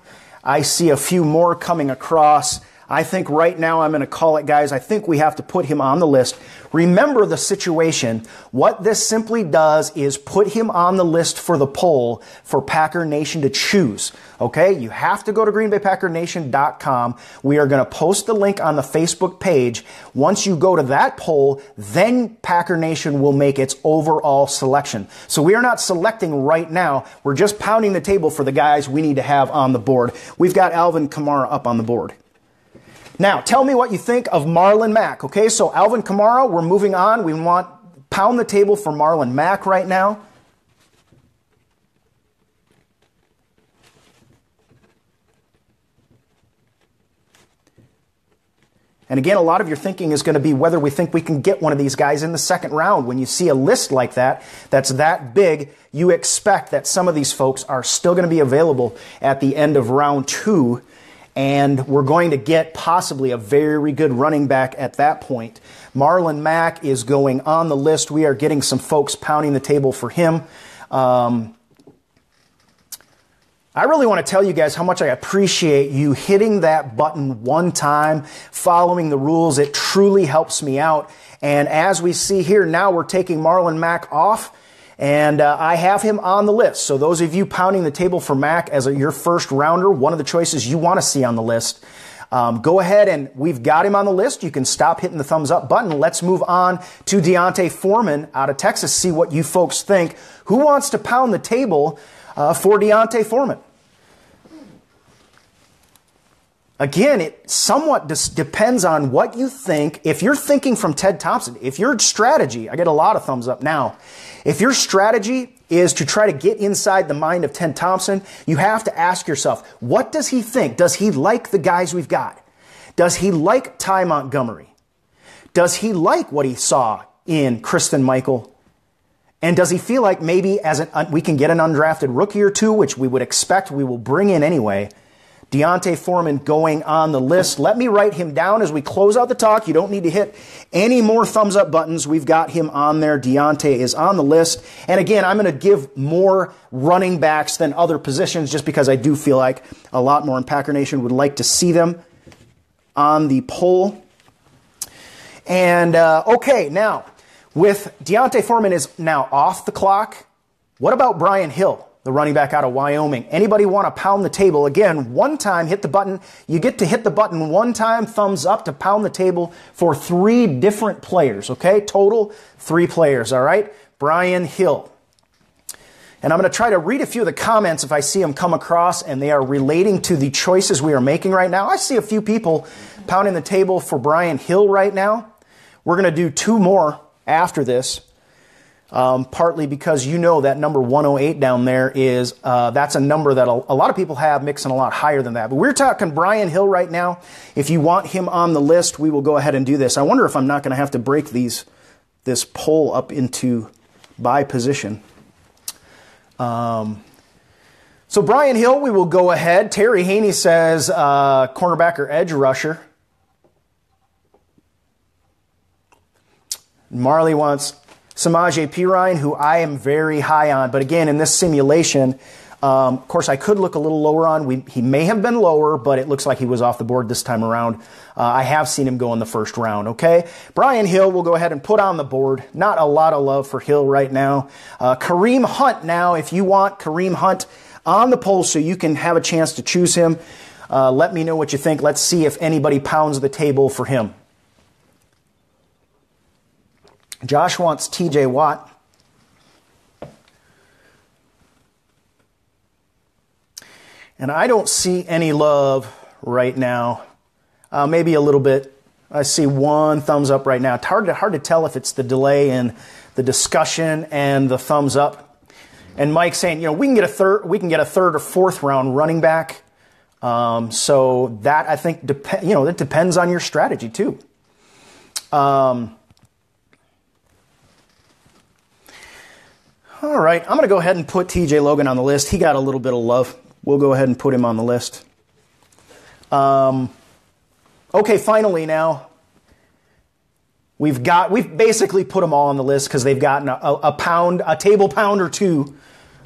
I see a few more coming across. I think right now I'm going to call it, guys. I think we have to put him on the list. Remember the situation. What this simply does is put him on the list for the poll for Packer Nation to choose. Okay? You have to go to greenbaypackernation.com. We are going to post the link on the Facebook page. Once you go to that poll, then Packer Nation will make its overall selection. So we are not selecting right now. We're just pounding the table for the guys we need to have on the board. We've got Alvin Kamara up on the board. Now, tell me what you think of Marlon Mack. Okay, so Alvin Kamara, we're moving on. We want pound the table for Marlon Mack right now. And again, a lot of your thinking is going to be whether we think we can get one of these guys in the second round. When you see a list like that, that's that big, you expect that some of these folks are still going to be available at the end of round 2. And we're going to get possibly a very good running back at that point. Marlon Mack is going on the list. We are getting some folks pounding the table for him. I really want to tell you guys how much I appreciate you hitting that button one time, following the rules. It truly helps me out. And as we see here, now we're taking Marlon Mack off, and I have him on the list. So those of you pounding the table for Mack as your first rounder, one of the choices you want to see on the list, go ahead, and we've got him on the list. You can stop hitting the thumbs up button. Let's move on to Deontay Foreman out of Texas, see what you folks think. Who wants to pound the table for Deontay Foreman? Again, it somewhat depends on what you think. If you're thinking from Ted Thompson, if your strategy, I get a lot of thumbs up now, if your strategy is to try to get inside the mind of Ted Thompson, you have to ask yourself, what does he think? Does he like the guys we've got? Does he like Ty Montgomery? Does he like what he saw in Kristen Michael? And does he feel like maybe we can get an undrafted rookie or two, which we would expect we will bring in anyway? Deontay Foreman going on the list. Let me write him down as we close out the talk. You don't need to hit any more thumbs up buttons. We've got him on there. Deontay is on the list. And again, I'm going to give more running backs than other positions just because I do feel like a lot more in Packer Nation would like to see them on the poll. And okay, now with Deontay Foreman is now off the clock. What about Brian Hill, the running back out of Wyoming? Anybody want to pound the table? Again, one time, hit the button. You get to hit the button one time, thumbs up to pound the table for 3 different players, okay? Total 3 players, all right? Brian Hill. And I'm going to try to read a few of the comments if I see them come across and they are relating to the choices we are making right now. I see a few people pounding the table for Brian Hill right now. We're going to do 2 more after this. Partly because you know that number 108 down there is, that's a number that a lot of people have mixing a lot higher than that. But we're talking Brian Hill right now. If you want him on the list, we will go ahead and do this. I wonder if I'm not going to have to break this poll up into by position. So Brian Hill, we will go ahead. Terry Haney says cornerback or edge rusher. Marley wants Samaje Perine, who I am very high on. But again, in this simulation, of course, I could look a little lower on. He may have been lower, but it looks like he was off the board this time around. I have seen him go in the first round, okay? Brian Hill, we'll go ahead and put on the board. Not a lot of love for Hill right now. Kareem Hunt now, if you want Kareem Hunt on the poll so you can have a chance to choose him, let me know what you think. Let's see if anybody pounds the table for him. Josh wants TJ Watt. And I don't see any love right now. Maybe a little bit. I see 1 thumbs up right now. It's hard to tell if it's the delay in the discussion and the thumbs up. And Mike's saying, we can get a third or 4th round running back. So that I think it depends on your strategy too. All right, I'm going to go ahead and put TJ Logan on the list. He got a little bit of love. We'll go ahead and put him on the list. Okay, finally now, we've basically put them all on the list because they've gotten a table pound or 2.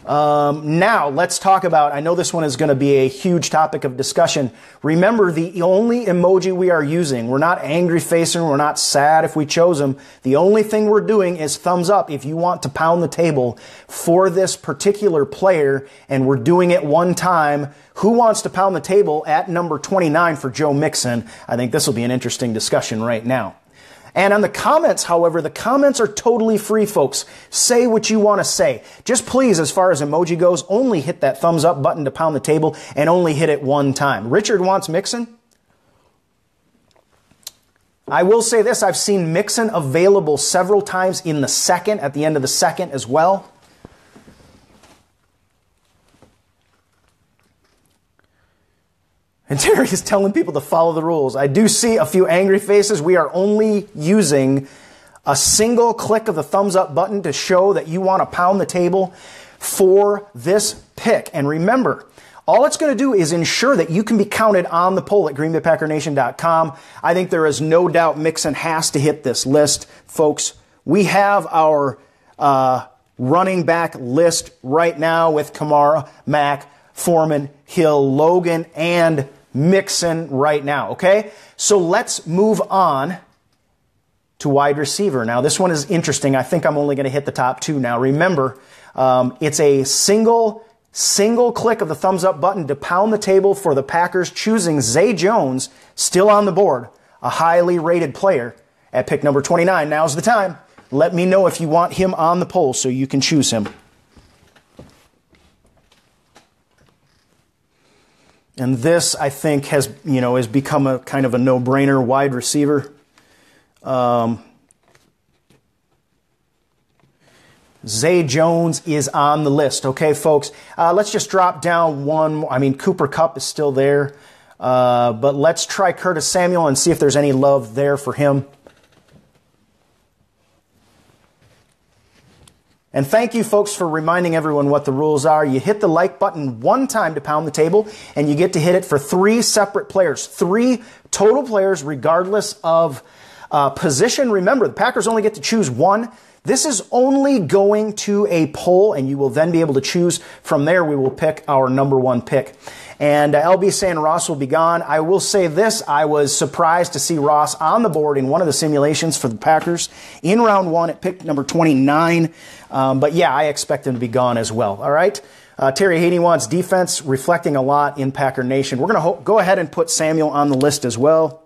Now, let's talk about, I know this one is going to be a huge topic of discussion. Remember, the only emoji we are using, we're not angry facing, we're not sad if we chose them. The only thing we're doing is thumbs up if you want to pound the table for this particular player, and we're doing it one time. Who wants to pound the table at number 29 for Joe Mixon? I think this will be an interesting discussion right now. And on the comments, however, the comments are totally free, folks. Say what you want to say. Just please, as far as emoji goes, only hit that thumbs up button to pound the table and only hit it one time. Richard wants Mixon. I will say this. I've seen Mixon available several times in the second, at the end of the second as well. And Terry is telling people to follow the rules. I do see a few angry faces. We are only using a single click of the thumbs up button to show that you want to pound the table for this pick. And remember, all it's going to do is ensure that you can be counted on the poll at greenbaypackernation.com. I think there is no doubt Mixon has to hit this list. Folks, we have our running back list right now with Kamara, Mack, Foreman, Hill, Logan, and Mixon right now, okay? So let's move on to wide receiver. Now, this one is interesting. I think I'm only going to hit the top two now. Remember, it's a single click of the thumbs up button to pound the table for the Packers choosing Zay Jones, still on the board, a highly rated player at pick number 29. Now's the time. Let me know if you want him on the poll so you can choose him. And this, I think, has become a kind of a no-brainer wide receiver. Zay Jones is on the list. Okay, folks, let's just drop down one. I mean, Cooper Kupp is still there. But let's try Curtis Samuel and see if there's any love there for him. And thank you, folks, for reminding everyone what the rules are. You hit the like button one time to pound the table, and you get to hit it for 3 separate players. 3 total players, regardless of position. Remember, the Packers only get to choose one. This is only going to a poll, and you will then be able to choose. From there, we will pick our number 1 pick. And LB saying Ross will be gone. I will say this. I was surprised to see Ross on the board in one of the simulations for the Packers in round 1 at pick number 29. But yeah, I expect him to be gone as well. All right. Terry Haney wants defense, reflecting a lot in Packer Nation. We're going to go ahead and put Samuel on the list as well.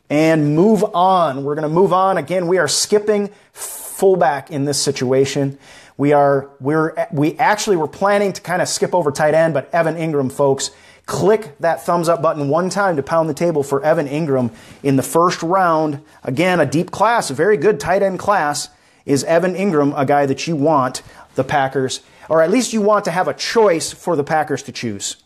And move on. We're going to move on. Again, we are skipping fullback in this situation. We actually were planning to kind of skip over tight end, but Evan Ingram, folks, click that thumbs up button one time to pound the table for Evan Ingram in the first round. Again, a deep class, a very good tight end class. Is Evan Ingram a guy that you want the Packers, or at least you want to have a choice for the Packers to choose?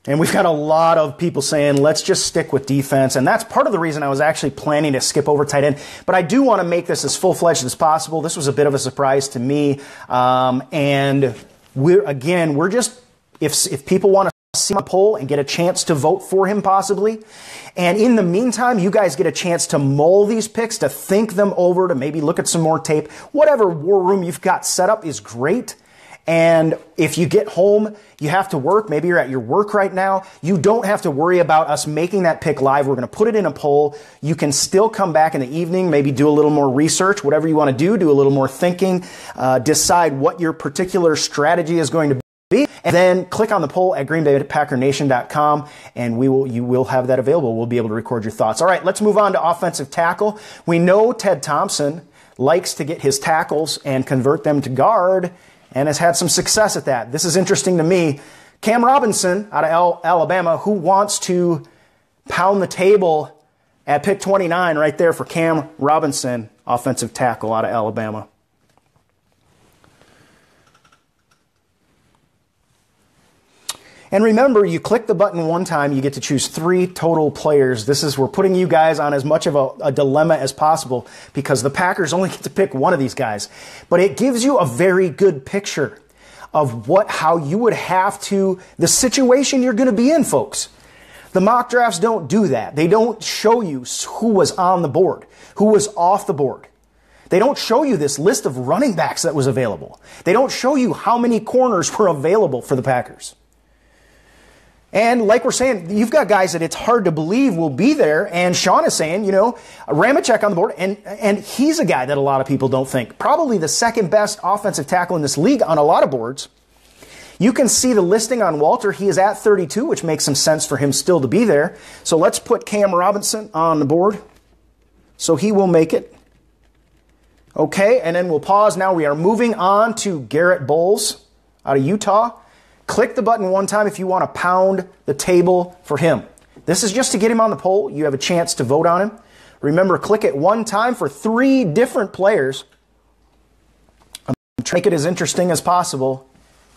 And we've got a lot of people saying, let's just stick with defense. And that's part of the reason I was actually planning to skip over tight end. But I do want to make this as full-fledged as possible. This was a bit of a surprise to me. And we're just, if people want to see my poll and get a chance to vote for him possibly. And in the meantime, you guys get a chance to mull these picks, to think them over, to maybe look at some more tape. Whatever war room you've got set up is great. And if you get home, you have to work. Maybe you're at your work right now. You don't have to worry about us making that pick live. We're going to put it in a poll. You can still come back in the evening, maybe do a little more research, whatever you want to do a little more thinking, decide what your particular strategy is going to be, and then click on the poll at greenbaypackernation.com, and you will have that available. We'll be able to record your thoughts. All right, let's move on to offensive tackle. We know Ted Thompson likes to get his tackles and convert them to guard, and has had some success at that. This is interesting to me. Cam Robinson out of Alabama, who wants to pound the table at pick 29 right there for Cam Robinson, offensive tackle out of Alabama. And remember, you click the button one time, you get to choose 3 total players. We're putting you guys on as much of a dilemma as possible because the Packers only get to pick one of these guys. But it gives you a very good picture of how you would have to, the situation you're going to be in, folks. The mock drafts don't do that. They don't show you who was on the board, who was off the board. They don't show you this list of running backs that was available. They don't show you how many corners were available for the Packers. And like we're saying, you've got guys that it's hard to believe will be there. And Sean is saying, Ramachek on the board. And he's a guy that a lot of people don't think. Probably the second best offensive tackle in this league on a lot of boards. You can see the listing on Walter. He is at 32, which makes some sense for him still to be there. So let's put Cam Robinson on the board. So he will make it. Okay, and then we'll pause. Now we are moving on to Garrett Bowles out of Utah. Click the button one time if you want to pound the table for him. This is just to get him on the poll. You have a chance to vote on him. Remember, click it one time for 3 different players. To make it as interesting as possible,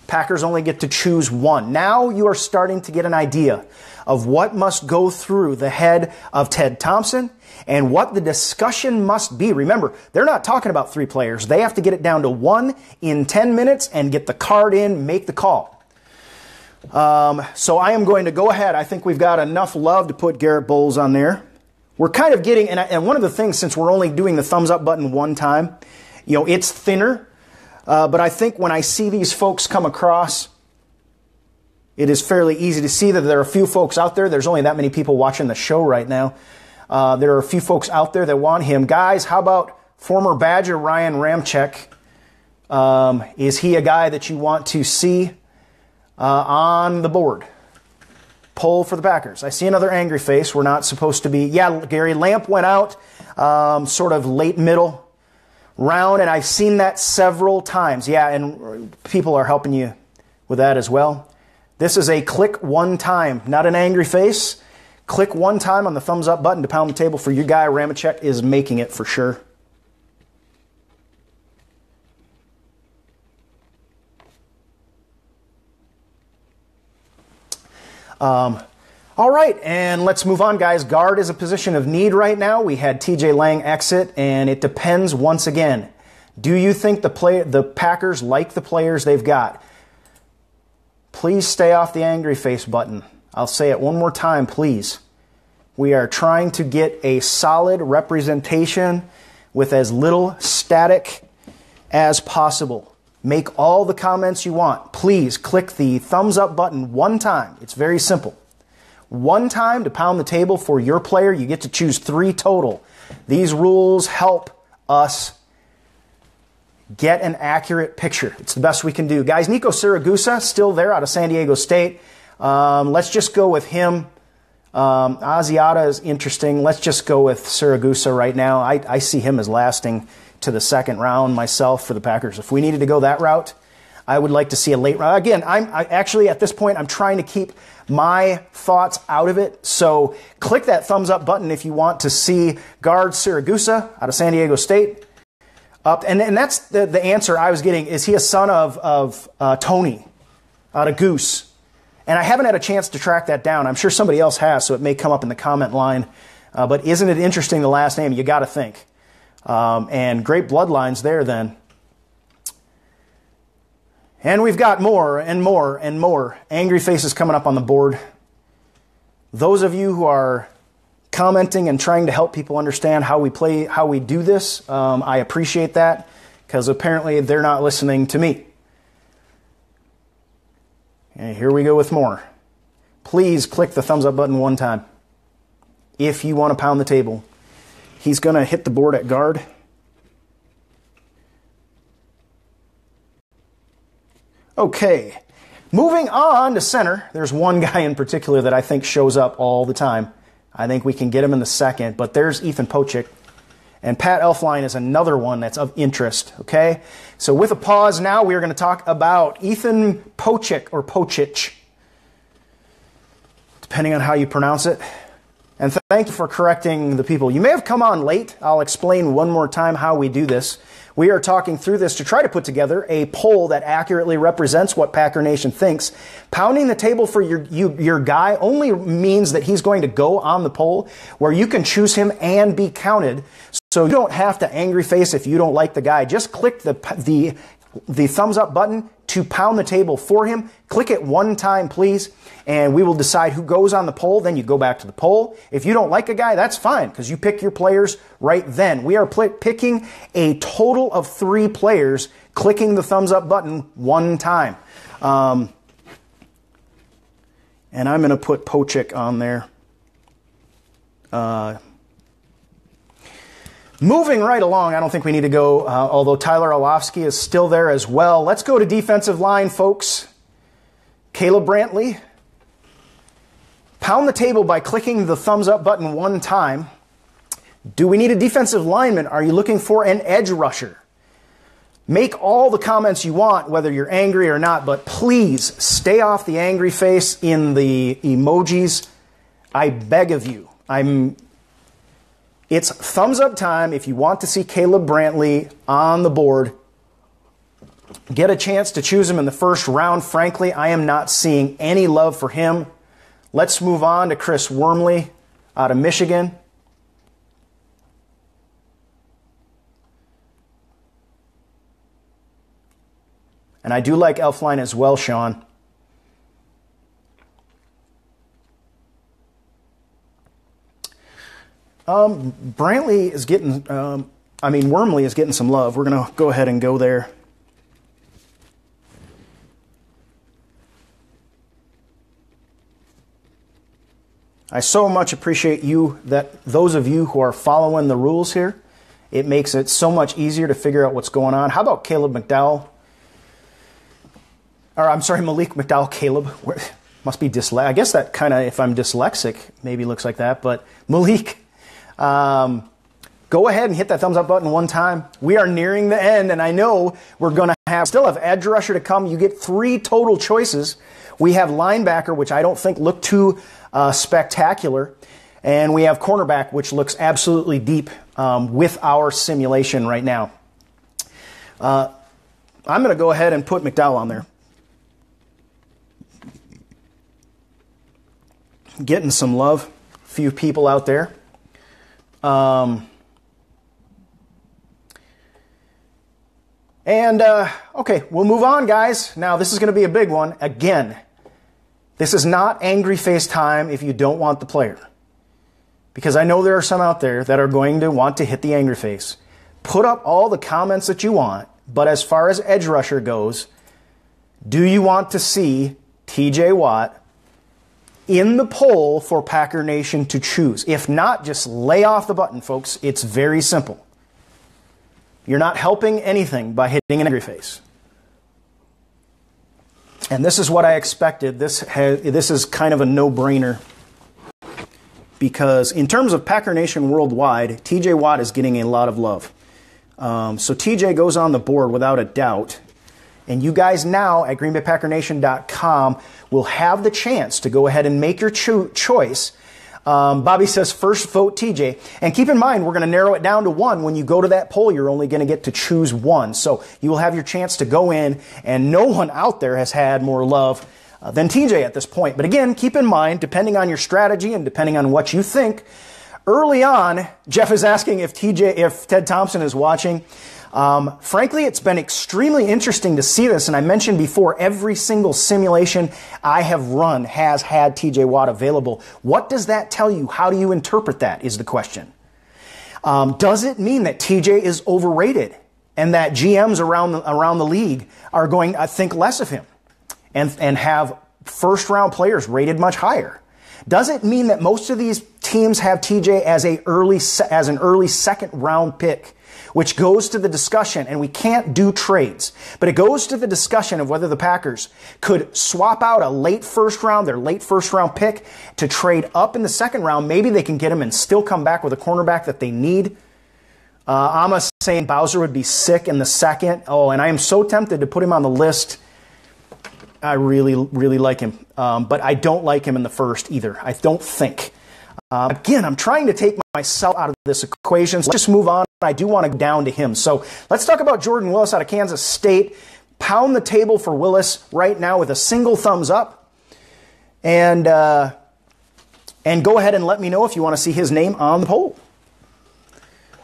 Packers only get to choose one. Now you are starting to get an idea of what must go through the head of Ted Thompson and what the discussion must be. Remember, they're not talking about 3 players. They have to get it down to 1 in 10 minutes and get the card in, make the call. So I am going to go ahead. I think we've got enough love to put Garrett Bowles on there. We're kind of getting, and one of the things, since we're only doing the thumbs up button one time, it's thinner. But I think when I see these folks come across, it is fairly easy to see that there are a few folks out there. There's only that many people watching the show right now. There are a few folks out there that want him. Guys, how about former Badger Ryan Ramczyk? Is he a guy that you want to see on the board? Poll for the Packers. I see another angry face. We're not supposed to be. Yeah, Gary Lamp went out sort of late middle round, and I've seen that several times. Yeah, and people are helping you with that as well. This is a click one time, not an angry face. Click one time on the thumbs up button to pound the table for your guy. Ramczyk is making it for sure. All right, and let's move on, guys. Guard is a position of need right now. We had TJ Lang exit, and it depends once again. Do you think the Packers like the players they've got? Please stay off the angry face button. I'll say it one more time, please. We are trying to get a solid representation with as little static as possible. Make all the comments you want. Please click the thumbs up button one time. It's very simple. One time to pound the table for your player. You get to choose 3 total. These rules help us get an accurate picture. It's the best we can do. Guys, Nico Siragusa, still there out of San Diego State. Let's just go with him. Asiata is interesting. Let's just go with Siragusa right now. I see him as lasting to the second round myself for the Packers. If we needed to go that route, I would like to see a late round. Again, I actually, at this point, I'm trying to keep my thoughts out of it. So click that thumbs up button if you want to see guard Siragusa out of San Diego State. And that's the answer I was getting. Is he a son of Tony out of Goose? And I haven't had a chance to track that down. I'm sure somebody else has, so it may come up in the comment line. But isn't it interesting, the last name? You got to think. And great bloodlines there then. And we've got more and more and more angry faces coming up on the board. Those of you who are commenting and trying to help people understand how we play, how we do this, I appreciate that, because apparently they're not listening to me. And here we go with more. Please click the thumbs up button one time if you want to pound the table. He's going to hit the board at guard. Okay, moving on to center. There's one guy in particular that I think shows up all the time. I think we can get him in the second, but there's Ethan Pochik. And Pat Elflein is another one that's of interest, okay? So with a pause now, we are going to talk about Ethan Pochik, or Pochich, depending on how you pronounce it. And thank you for correcting the people. You may have come on late. I'll explain one more time how we do this. We are talking through this to try to put together a poll that accurately represents what Packer Nation thinks. Pounding the table for your guy only means that he's going to go on the poll where you can choose him and be counted. So you don't have to angry face if you don't like the guy. Just click the thumbs up button to pound the table for him. Click it one time, please, and we will decide who goes on the poll. Then you go back to the poll. If you don't like a guy, that's fine, because you pick your players right then. We are picking a total of 3 players, clicking the thumbs up button one time. And I'm going to put Pochik on there. Moving right along, I don't think we need to go, although Tyler Orlovsky is still there as well. Let's go to defensive line, folks. Caleb Brantley. Pound the table by clicking the thumbs up button one time. Do we need a defensive lineman? Are you looking for an edge rusher? Make all the comments you want, whether you're angry or not, but please stay off the angry face in the emojis. I beg of you. It's thumbs up time if you want to see Caleb Brantley on the board. Get a chance to choose him in the first round. Frankly, I am not seeing any love for him. Let's move on to Chris Wormley out of Michigan. And I do like Elfline as well, Sean. Brantley is getting, Wormley is getting some love. We're going to go ahead and go there. I so much appreciate those of you who are following the rules here. It makes it so much easier to figure out what's going on. How about Caleb McDowell? Or I'm sorry, Malik McDowell, Caleb. Must be dyslexic. I guess that kind of, if I'm dyslexic, maybe looks like that. But Malik, go ahead and hit that thumbs up button one time. We are nearing the end, and I know we're going to still have edge rusher to come. You get 3 total choices. We have linebacker, which I don't think looked too spectacular. And we have cornerback, which looks absolutely deep with our simulation right now. I'm going to go ahead and put McDowell on there. Getting some love. A few people out there. Okay, we'll move on, guys. Now, this is going to be a big one. Again, this is not angry face time if you don't want the player. Because I know there are some out there that are going to want to hit the angry face. Put up all the comments that you want, but as far as edge rusher goes, do you want to see TJ Watt in the poll for Packer Nation to choose? If not, just lay off the button, folks. It's very simple. You're not helping anything by hitting an angry face. And this is what I expected. This is kind of a no-brainer. Because in terms of Packer Nation worldwide, TJ Watt is getting a lot of love. So TJ goes on the board without a doubt. And you guys now at greenbaypackernation.com will have the chance to go ahead and make your choice. Bobby says first vote TJ. And keep in mind, we're going to narrow it down to 1. When you go to that poll, you're only going to get to choose 1. So you will have your chance to go in, and no one out there has had more love than TJ at this point. But again, keep in mind, depending on your strategy and depending on what you think, early on, Jeff is asking if Ted Thompson is watching. Frankly, it's been extremely interesting to see this, and I mentioned before, every single simulation I have run has had TJ Watt available. What does that tell you? How do you interpret that is the question. Does it mean that TJ is overrated and that GMs around the league are going to think less of him and have first-round players rated much higher? Does it mean that most of these teams have TJ as an early second-round pick? Which goes to the discussion, and we can't do trades, but it goes to the discussion of whether the Packers could swap out their late first round pick to trade up in the second round. Maybe they can get him and still come back with a cornerback that they need. I'm saying Bowser would be sick in the second. Oh, and I am so tempted to put him on the list. I really, really like him, but I don't like him in the first either. I don't think. Again, I'm trying to take myself out of this equation, so let's just move on. I do want to go down to him. So let's talk about Jordan Willis out of Kansas State. Pound the table for Willis right now with a single thumbs up. And go ahead and let me know if you want to see his name on the poll.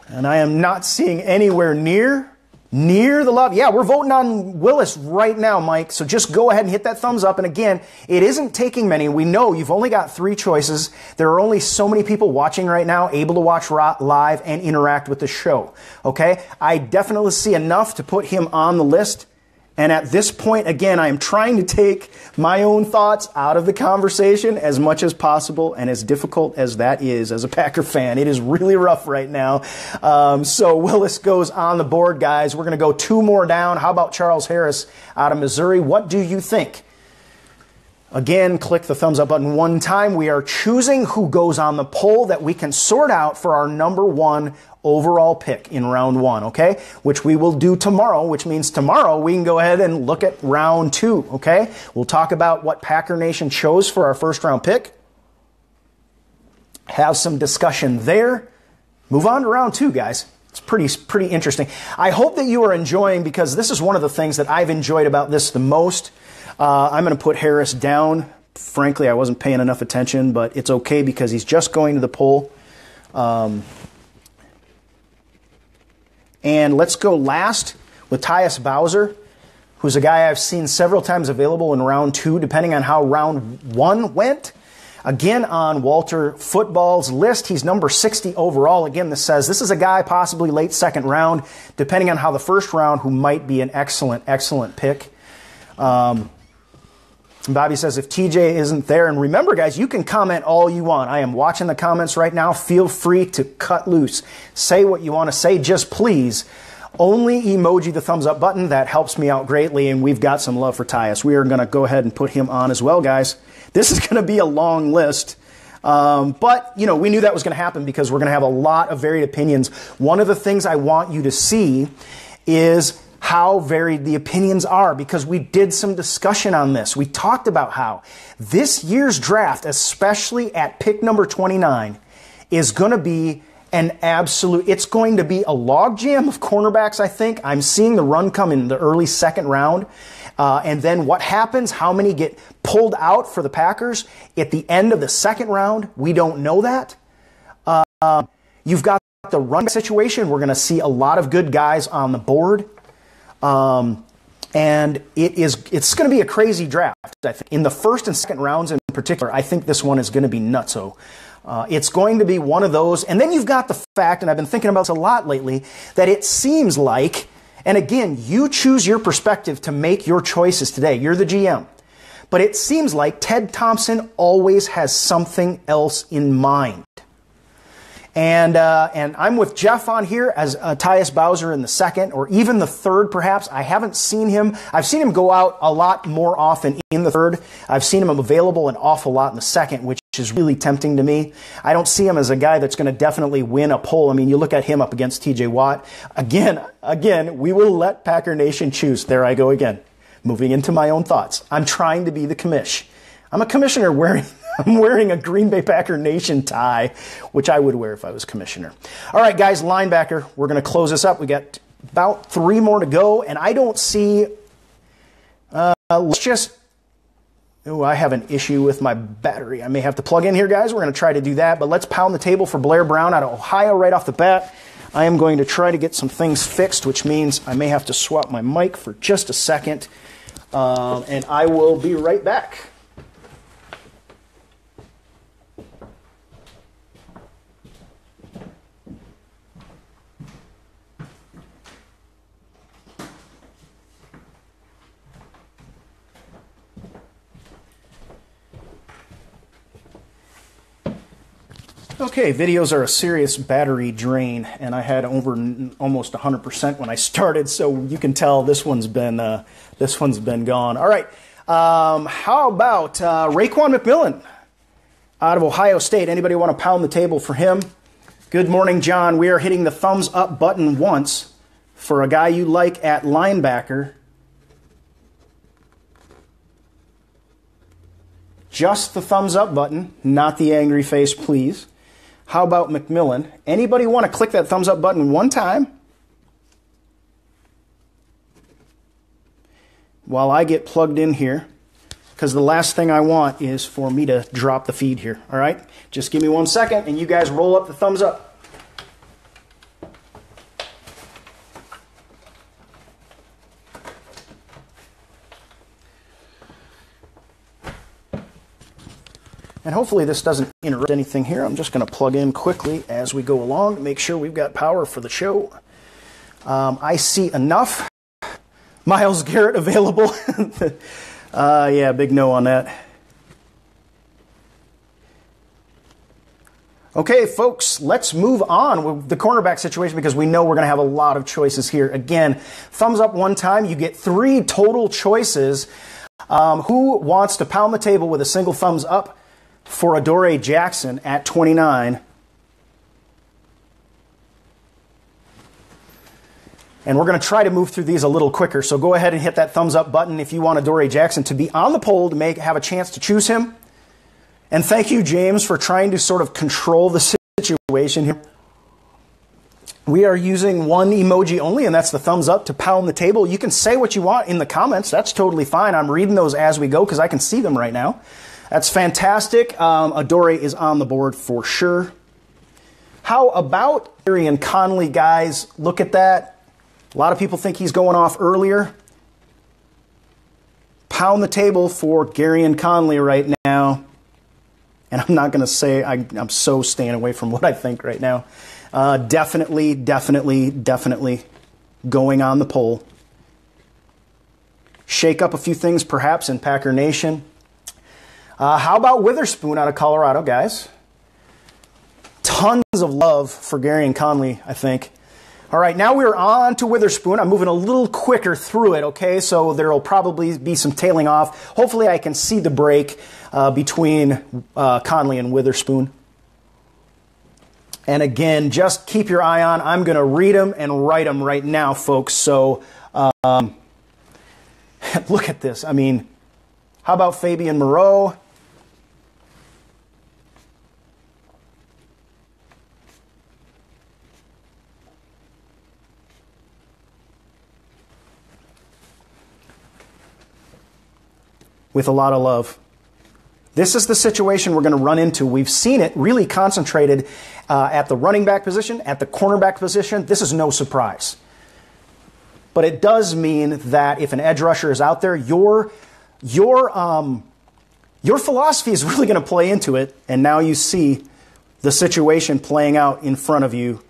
And I am not seeing anywhere near the love. Yeah, we're voting on Willis right now, Mike. So just go ahead and hit that thumbs up. And again, it isn't taking many. We know you've only got 3 choices. There are only so many people watching right now, able to watch live and interact with the show. Okay? I definitely see enough to put him on the list. And at this point, again, I am trying to take my own thoughts out of the conversation as much as possible, and as difficult as that is as a Packer fan. It is really rough right now. So Willis goes on the board, guys. We're going to go 2 more down. How about Charles Harris out of Missouri? What do you think? Again, click the thumbs up button one time. We are choosing who goes on the poll that we can sort out for our number 1 overall pick in round 1, okay? Which we will do tomorrow, which means tomorrow we can go ahead and look at round 2, okay? We'll talk about what Packer Nation chose for our first round pick. Have some discussion there. move on to round 2, guys. It's pretty interesting. I hope that you are enjoying, because this is one of the things that I've enjoyed about this the most. I'm going to put Harris down. Frankly, I wasn't paying enough attention, but it's okay because he's just going to the pole. And let's go last with Tyus Bowser, who's a guy I've seen several times available in round 2, depending on how round 1 went. Again, on Walter Football's list, he's number 60 overall. Again, this says this is a guy possibly late second round, depending on how the first round, who might be an excellent pick. Bobby says if TJ isn't there, and remember, guys, you can comment all you want. I am watching the comments right now. Feel free to cut loose. Say what you want to say. Just please only emoji the thumbs up button. That helps me out greatly, and we've got some love for Tyus. We are going to go ahead and put him on as well, guys. This is going to be a long list, but, you know, we knew that was going to happen because we're going to have a lot of varied opinions. One of the things I want you to see is how varied the opinions are, because we did some discussion on this. We talked about how this year's draft, especially at pick number 29, is going to be an absolute, it's going to be a logjam of cornerbacks, I think. I'm seeing the run come in the early second round. And then what happens, how many get pulled out for the Packers at the end of the second round, we don't know that. You've got the run situation. We're going to see a lot of good guys on the board. And it's going to be a crazy draft, I think. In the first and second rounds in particular, I think this one is going to be nutso. It's going to be one of those. And then you've got the fact, and I've been thinking about this a lot lately, that it seems like, and again, you choose your perspective to make your choices today. You're the GM. But it seems like Ted Thompson always has something else in mind. And I'm with Jeff on here as Tyus Bowser in the second, or even the third, perhaps. I haven't seen him. I've seen him go out a lot more often in the third. I've seen him available an awful lot in the second, which is really tempting to me. I don't see him as a guy that's going to definitely win a poll. I mean, you look at him up against TJ Watt. Again, we will let Packer Nation choose. There I go again, moving into my own thoughts. I'm trying to be the commish. I'm a commissioner I'm wearing a Green Bay Packer Nation tie, which I would wear if I was commissioner. All right, guys, linebacker. We're going to close this up. We got about 3 more to go, and I don't see. Let's just. Oh, I have an issue with my battery. I may have to plug in here, guys. We're going to try to do that, but let's pound the table for Blair Brown out of Ohio right off the bat. I am going to try to get some things fixed, which means I may have to swap my mic for just a second, and I will be right back. Okay, videos are a serious battery drain, and I had over almost 100% when I started, so you can tell this one's been gone. All right, how about Raekwon McMillan out of Ohio State? Anybody want to pound the table for him? Good morning, John. We are hitting the thumbs up button once for a guy you like at linebacker. Just the thumbs up button, not the angry face, please. How about McMillan? Anybody want to click that thumbs up button one time? While I get plugged in here, because the last thing I want is for me to drop the feed here. All right? Just give me 1 second, and you guys roll up the thumbs up. And hopefully this doesn't interrupt anything here. I'm just going to plug in quickly as we go along to make sure we've got power for the show. I see enough. Myles Garrett available. Yeah, big no on that. Okay, folks, let's move on with the cornerback situation because we know we're going to have a lot of choices here. Again, thumbs up one time. You get 3 total choices. Who wants to pound the table with a single thumbs up for Adoree Jackson at 29? And we're going to try to move through these a little quicker, so go ahead and hit that thumbs up button if you want Adoree Jackson to be on the poll to have a chance to choose him. And thank you, James, for trying to sort of control the situation here. We are using one emoji only, and that's the thumbs up to pound the table. You can say what you want in the comments. That's totally fine. I'm reading those as we go because I can see them right now. That's fantastic. Adore is on the board for sure. How about Gary and Conley, guys? Look at that. A lot of people think he's going off earlier. Pound the table for Gary and Conley right now. And I'm not going to say, I'm so staying away from what I think right now. Definitely going on the poll. Shake up a few things perhaps in Packer Nation. How about Witherspoon out of Colorado, guys? Tons of love for Gary and Conley, I think. All right, now we're on to Witherspoon. I'm moving a little quicker through it, okay? So there will probably be some tailing off. Hopefully I can see the break between Conley and Witherspoon. And again, just keep your eye on. I'm going to read them and write them right now, folks. So look at this. I mean, how about Fabian Moreau? With a lot of love. This is the situation we're going to run into. We've seen it really concentrated at the running back position, at the cornerback position. This is no surprise. But it does mean that if an edge rusher is out there, your philosophy is really going to play into it. And now you see the situation playing out in front of you.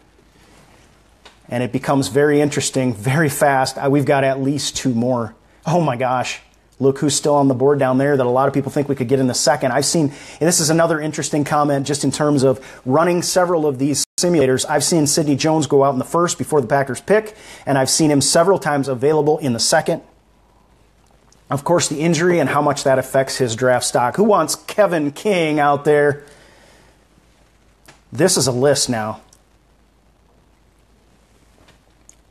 And it becomes very interesting, very fast. We've got at least two more. Oh my gosh. Look who's still on the board down there that a lot of people think we could get in the second. I've seen, and this is another interesting comment just in terms of running several of these simulators. I've seen Sidney Jones go out in the first before the Packers pick, and I've seen him several times available in the second. Of course, the injury and how much that affects his draft stock. Who wants Kevin King out there? This is a list now.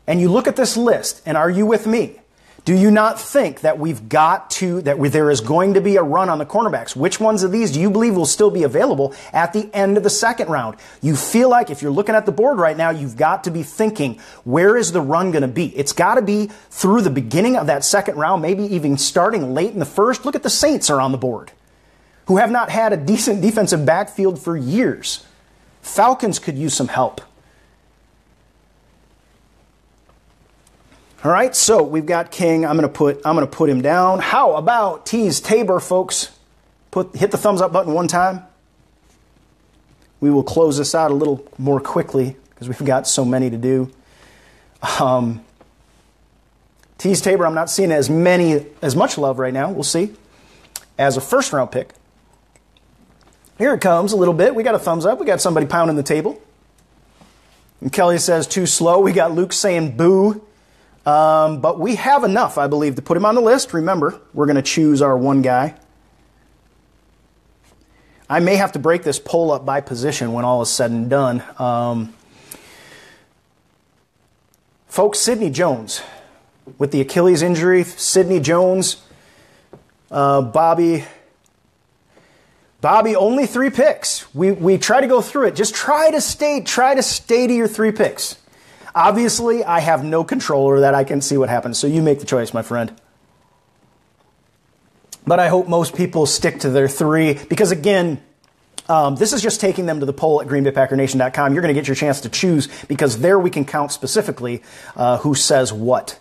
And you look at this list, and are you with me? Do you not think that there is going to be a run on the cornerbacks? Which ones of these do you believe will still be available at the end of the second round? You feel like if you're looking at the board right now, you've got to be thinking, where is the run going to be? It's got to be through the beginning of that second round, maybe even starting late in the first. Look at the Saints are on the board, who have not had a decent defensive backfield for years. Falcons could use some help. All right, so we've got King. I'm gonna put him down. How about Tease Tabor, folks? Hit the thumbs up button one time. We will close this out a little more quickly because we've got so many to do. Tease Tabor, I'm not seeing as much love right now. We'll see. As a first round pick. Here it comes a little bit. We got a thumbs up. We got somebody pounding the table. And Kelly says too slow. We got Luke saying boo. But we have enough, I believe, to put him on the list. Remember, we're going to choose our one guy. I may have to break this poll up by position when all is said and done. Folks, Sidney Jones. With the Achilles injury, Sidney Jones, Bobby, only 3 picks. We try to go through it. Just try to stay to your 3 picks. Obviously, I have no control over that. I can see what happens. So you make the choice, my friend. But I hope most people stick to their 3 because, again, this is just taking them to the poll at greenbaypackernation.com. You're going to get your chance to choose because there we can count specifically who says what.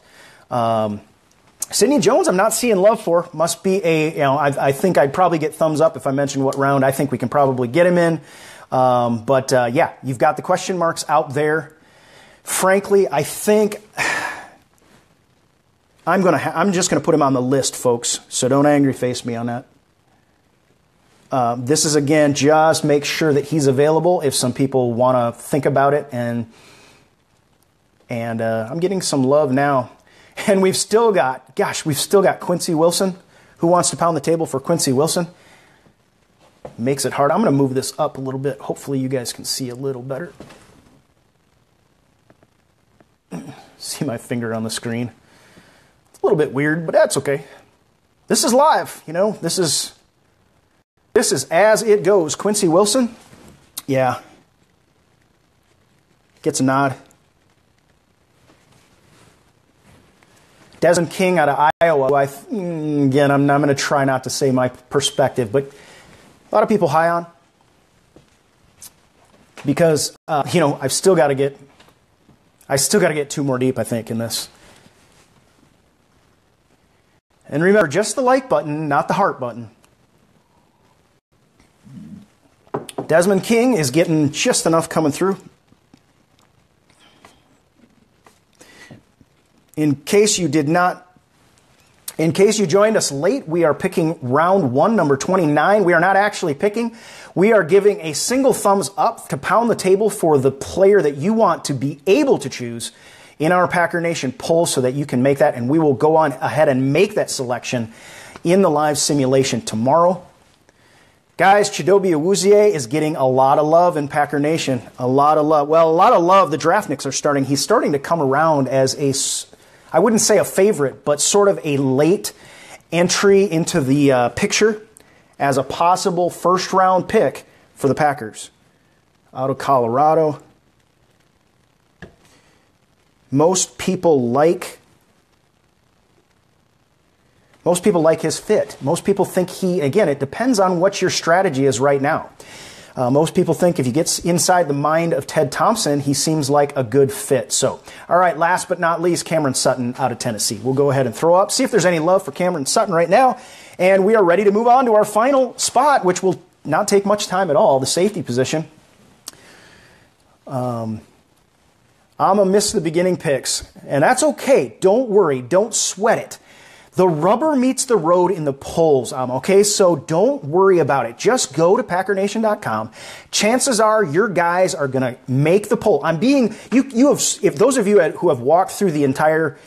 Sidney Jones, I'm not seeing love for. Must be I think I'd probably get thumbs up if I mentioned what round I think we can probably get him in. Yeah, you've got the question marks out there. Frankly, I think I'm just gonna put him on the list, folks. So don't angry face me on that. This is again just make sure that he's available if some people want to think about it, and I'm getting some love now, and we've still got Quincy Wilson. Who wants to pound the table for Quincy Wilson? Makes it hard. I'm gonna move this up a little bit. Hopefully, you guys can see a little better. See my finger on the screen. It's a little bit weird, but that's okay. This is live, This is as it goes. Quincy Wilson, yeah, gets a nod. Desmond King out of Iowa. Again, I'm going to try not to say my perspective, but a lot of people high on because I've still got to get 2 more deep, I think, in this. And remember, just the like button, not the heart button. Desmond King is getting just enough coming through. In case you joined us late, we are picking round 1, number 29. We are not actually picking. We are giving a single thumbs up to pound the table for the player that you want to be able to choose in our Packer Nation poll so that you can make that, and we will go on ahead and make that selection in the live simulation tomorrow. Guys, Chidobe Awuzie is getting a lot of love in Packer Nation. A lot of love. Well, a lot of love. The Draftniks are starting. He's starting to come around as I wouldn't say a favorite, but sort of a late entry into the picture as a possible first-round pick for the Packers. Out of Colorado. Most people like his fit. Most people think again, it depends on what your strategy is right now. Most people think if he gets inside the mind of Ted Thompson, he seems like a good fit. So, all right, last but not least, Cameron Sutton out of Tennessee. We'll go ahead and throw up, see if there's any love for Cameron Sutton right now. And we are ready to move on to our final spot, which will not take much time at all, the safety position. I'ma miss the beginning picks, and that's okay. Don't worry. Don't sweat it. The rubber meets the road in the polls, okay? So don't worry about it. Just go to PackerNation.com. Chances are your guys are going to make the poll. If those of you who have walked through the entire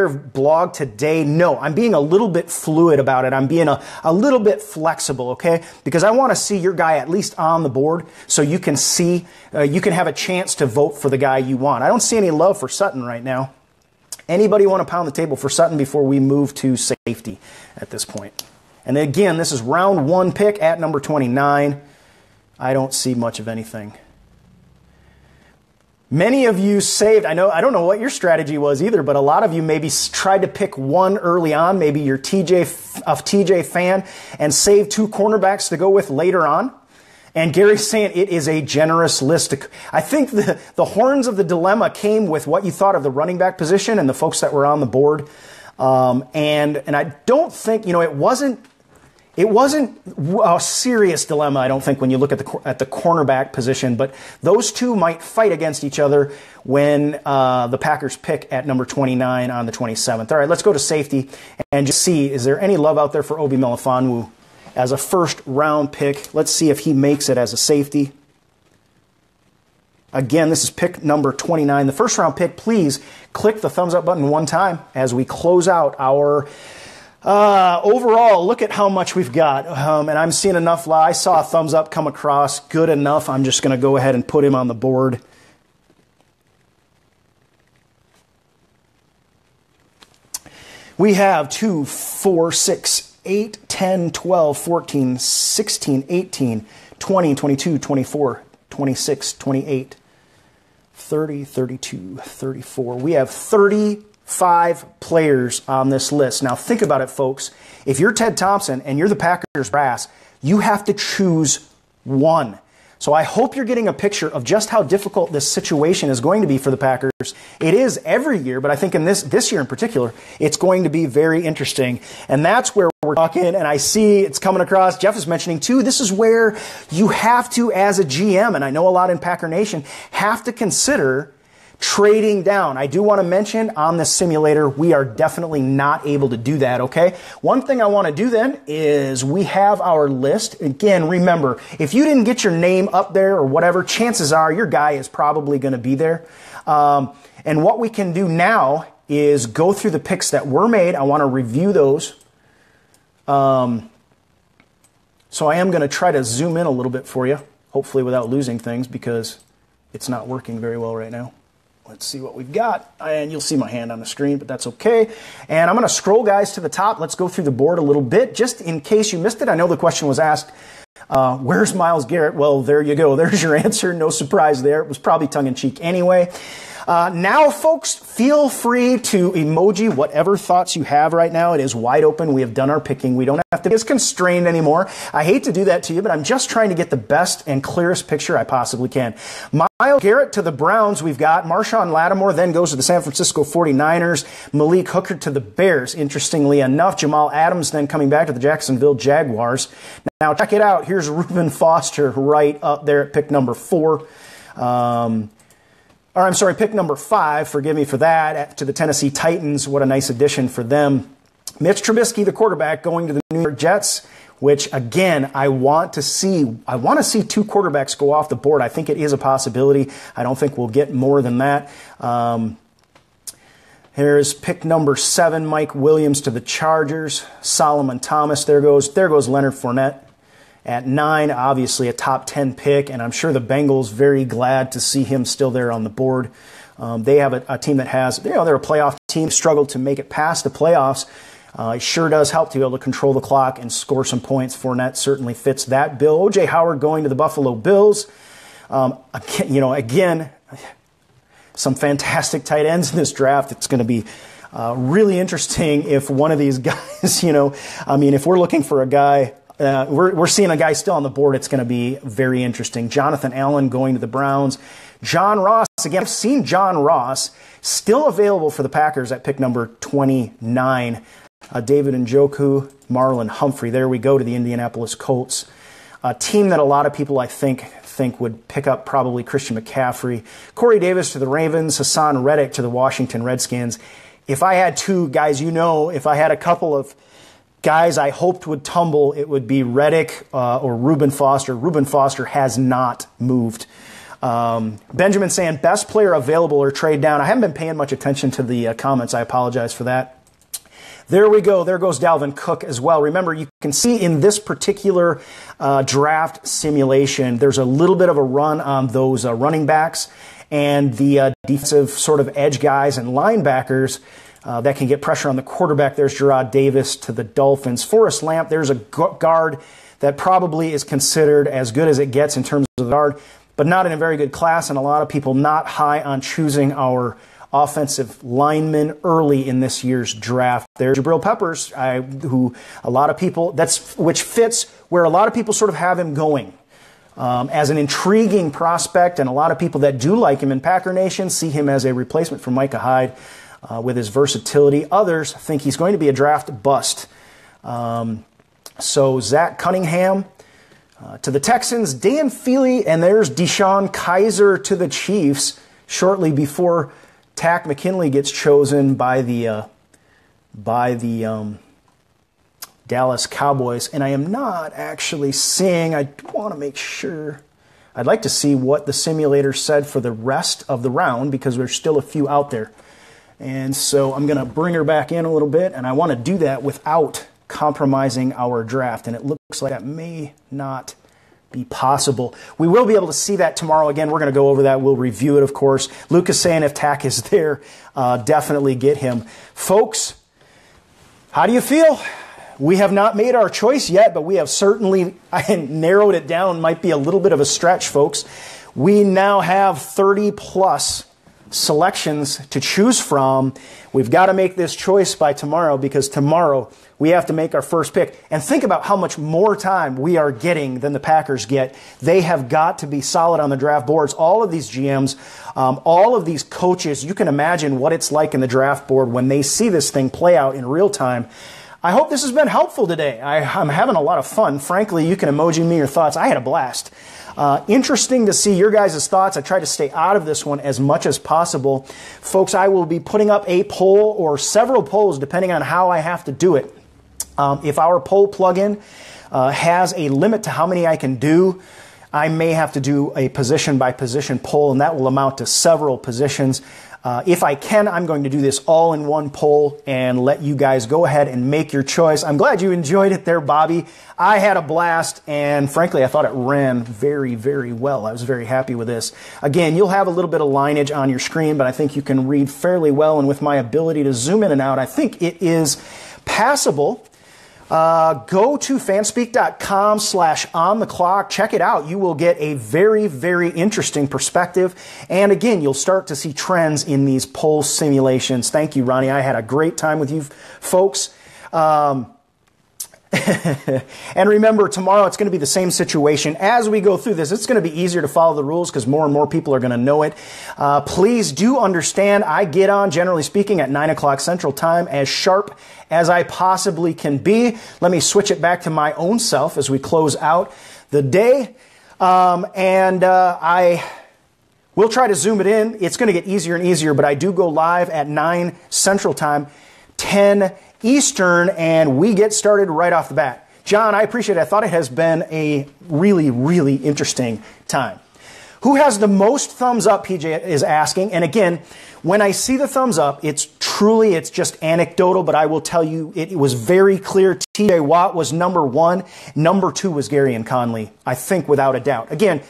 blog today, no, I'm being a little bit fluid about it. I'm being a little bit flexible, okay? Because I want to see your guy at least on the board so you can see, you can have a chance to vote for the guy you want. I don't see any love for Sutton right now. Anybody want to pound the table for Sutton before we move to safety at this point? And again, this is round 1 pick at number 29. I don't see much of anything. Many of you saved, I don't know what your strategy was either, but a lot of you maybe tried to pick one early on. Maybe you're a TJ fan and saved 2 cornerbacks to go with later on. And Gary's saying it is a generous list. I think the horns of the dilemma came with what you thought of the running back position and the folks that were on the board. And I don't think, it wasn't a serious dilemma, I don't think, when you look at the cornerback position. But those two might fight against each other when the Packers pick at number 29 on the 27th. All right, let's go to safety and just see, is there any love out there for Obi Melifonwu as a first-round pick? Let's see if he makes it as a safety. Again, this is pick number 29. The first-round pick, please click the thumbs-up button one time as we close out our overall. Look at how much we've got. And I'm seeing enough. I saw a thumbs-up come across. Good enough. I'm just going to go ahead and put him on the board. We have 2, 4, 6, 8, 10, 12, 14, 16, 18, 20, 22, 24, 26, 28, 30, 32, 34. We have 35 players on this list. Now think about it, folks. If you're Ted Thompson and you're the Packers brass, you have to choose one. So I hope you're getting a picture of just how difficult this situation is going to be for the Packers. It is every year, but I think in this year in particular, it's going to be very interesting. And that's where we're talking, and I see it's coming across. Jeff is mentioning too, this is where you have to, as a GM, and I know a lot in Packer Nation, have to consider trading down. I do want to mention on this simulator, we are definitely not able to do that, okay? One thing I want to do then is we have our list. Again, remember, if you didn't get your name up there or whatever, chances are your guy is probably going to be there. And what we can do now is go through the picks that were made. I want to review those. So I am going to try to zoom in a little bit for you, hopefully without losing things because it's not working very well right now. Let's see what we've got. And you'll see my hand on the screen, but that's okay. And I'm going to scroll, guys, to the top. Let's go through the board a little bit, just in case you missed it. I know the question was asked, where's Myles Garrett? Well, there you go. There's your answer. No surprise there. It was probably tongue-in-cheek anyway. Now, folks, feel free to emoji whatever thoughts you have right now. It is wide open. We have done our picking. We don't have to be as constrained anymore. I hate to do that to you, but I'm just trying to get the best and clearest picture I possibly can. Myles Garrett to the Browns. We've got Marshawn Lattimore then goes to the San Francisco 49ers. Malik Hooker to the Bears. Interestingly enough, Jamal Adams then coming back to the Jacksonville Jaguars. Now, check it out. Here's Reuben Foster right up there at pick number 4. Pick number 5, forgive me for that, to the Tennessee Titans. What a nice addition for them. Mitch Trubisky, the quarterback, going to the New York Jets, which, again, I want to see 2 quarterbacks go off the board. I think it is a possibility. I don't think we'll get more than that. Here's pick number 7, Mike Williams to the Chargers. Solomon Thomas, there goes Leonard Fournette. At 9, obviously a top 10 pick, and I'm sure the Bengals very glad to see him still there on the board. They have a team that has, they're a playoff team, struggled to make it past the playoffs. It sure does help to be able to control the clock and score some points. Fournette certainly fits that bill. O.J. Howard going to the Buffalo Bills. Again, some fantastic tight ends in this draft. It's going to be really interesting if one of these guys, if we're looking for a guy, we're seeing a guy still on the board. It's going to be very interesting. Jonathan Allen going to the Browns. John Ross, again, I've seen John Ross still available for the Packers at pick number 29. David Njoku, Marlon Humphrey. There we go to the Indianapolis Colts. A team that a lot of people, I think would pick up probably Christian McCaffrey. Corey Davis to the Ravens. Hassan Reddick to the Washington Redskins. If I had 2 guys, if I had a couple of guys I hoped would tumble, it would be Reddick or Reuben Foster. Reuben Foster has not moved. Benjamin saying, best player available or trade down. I haven't been paying much attention to the comments. I apologize for that. There we go. There goes Dalvin Cook as well. Remember, you can see in this particular draft simulation, there's a little bit of a run on those running backs and the defensive sort of edge guys and linebackers that can get pressure on the quarterback. There's Jarrad Davis to the Dolphins. Forrest Lamp, there's a guard that probably is considered as good as it gets in terms of the guard, but not in a very good class, and a lot of people not high on choosing our offensive linemen early in this year's draft. There's Jabril Peppers, which fits where a lot of people sort of have him going. As an intriguing prospect, and a lot of people that do like him in Packer Nation see him as a replacement for Micah Hyde. With his versatility. Others think he's going to be a draft bust. So Zach Cunningham to the Texans, Dan Feely, and there's Deshaun Kaiser to the Chiefs shortly before Tack McKinley gets chosen by the Dallas Cowboys. And I am not actually seeing, I want to make sure, I'd like to see what the simulator said for the rest of the round because there's still a few out there. And so I'm going to bring her back in a little bit, and I want to do that without compromising our draft. And it looks like that may not be possible. We will be able to see that tomorrow. Again, we're going to go over that. We'll review it, of course. Lucas saying if Tack is there, definitely get him. Folks, how do you feel? We have not made our choice yet, but we have certainly narrowed it down. Might be a little bit of a stretch, folks. We now have 30-plus selections to choose from. We've got to make this choice by tomorrow because tomorrow we have to make our first pick. And think about how much more time we are getting than the Packers get. They have got to be solid on the draft boards. All of these GMs, all of these coaches, you can imagine what it's like in the draft board when they see this thing play out in real time. I hope this has been helpful today. I'm having a lot of fun. Frankly, you can emoji me your thoughts. I had a blast. Interesting to see your guys' thoughts. I try to stay out of this one as much as possible. Folks, I will be putting up a poll or several polls depending on how I have to do it. If our poll plugin has a limit to how many I can do, I may have to do a position-by-position poll, and that will amount to several positions. If I can, I'm going to do this all in one poll and let you guys go ahead and make your choice. I'm glad you enjoyed it there, Bobby. I had a blast, and frankly, I thought it ran very, very well. I was very happy with this. Again, you'll have a little bit of lineage on your screen, but I think you can read fairly well, and with my ability to zoom in and out, I think it is passable. Go to fanspeak.com/ontheclock. Check it out. You will get a very, very interesting perspective. And again, you'll start to see trends in these poll simulations. Thank you, Ronnie. I had a great time with you folks. And remember, tomorrow it's going to be the same situation. As we go through this, it's going to be easier to follow the rules because more and more people are going to know it. Please do understand, I get on, generally speaking, at 9 o'clock Central Time as sharp as I possibly can be. Let me switch it back to my own self as we close out the day. I will try to zoom it in. It's going to get easier and easier, but I do go live at 9 Central Time, 10 Eastern, and we get started right off the bat. John, I appreciate it. I thought it has been a really, really interesting time. Who has the most thumbs up, PJ is asking. And again, when I see the thumbs up, it's just anecdotal, but I will tell you it was very clear. TJ Watt was number 1. Number 2 was Gary and Conley, I think without a doubt. Again,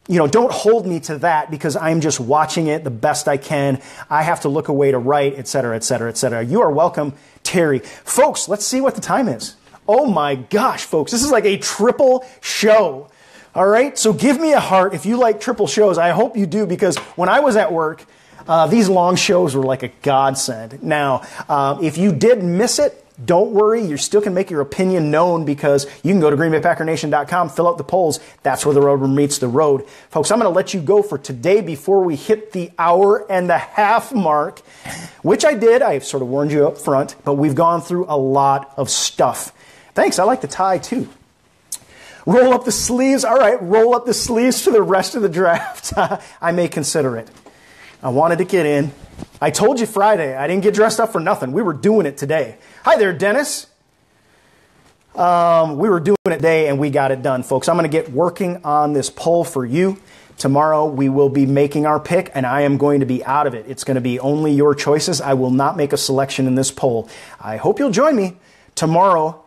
don't hold me to that because I'm just watching it the best I can. I have to look away to write, et cetera, et cetera, et cetera. You are welcome, Terry. Folks, let's see what the time is. Oh my gosh, folks, this is like a triple show. All right, so give me a heart if you like triple shows. I hope you do because when I was at work, these long shows were like a godsend. Now, if you did miss it, don't worry, you still can make your opinion known because you can go to greenbaypackernation.com, fill out the polls. That's where the rubber meets the road. Folks, I'm going to let you go for today before we hit the hour-and-a-half mark, which I did. I sort of warned you up front, but we've gone through a lot of stuff. Thanks, I like the tie too. Roll up the sleeves. All right, roll up the sleeves for the rest of the draft. I may consider it. I wanted to get in. I told you Friday. I didn't get dressed up for nothing. We were doing it today. Hi there, Dennis. We were doing it today, and we got it done, folks. I'm going to get working on this poll for you. Tomorrow, we will be making our pick, and I am going to be out of it. It's going to be only your choices. I will not make a selection in this poll. I hope you'll join me tomorrow,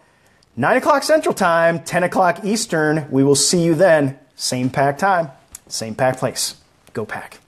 9 o'clock Central Time, 10 o'clock Eastern. We will see you then. Same pack time, same pack place. Go Pack.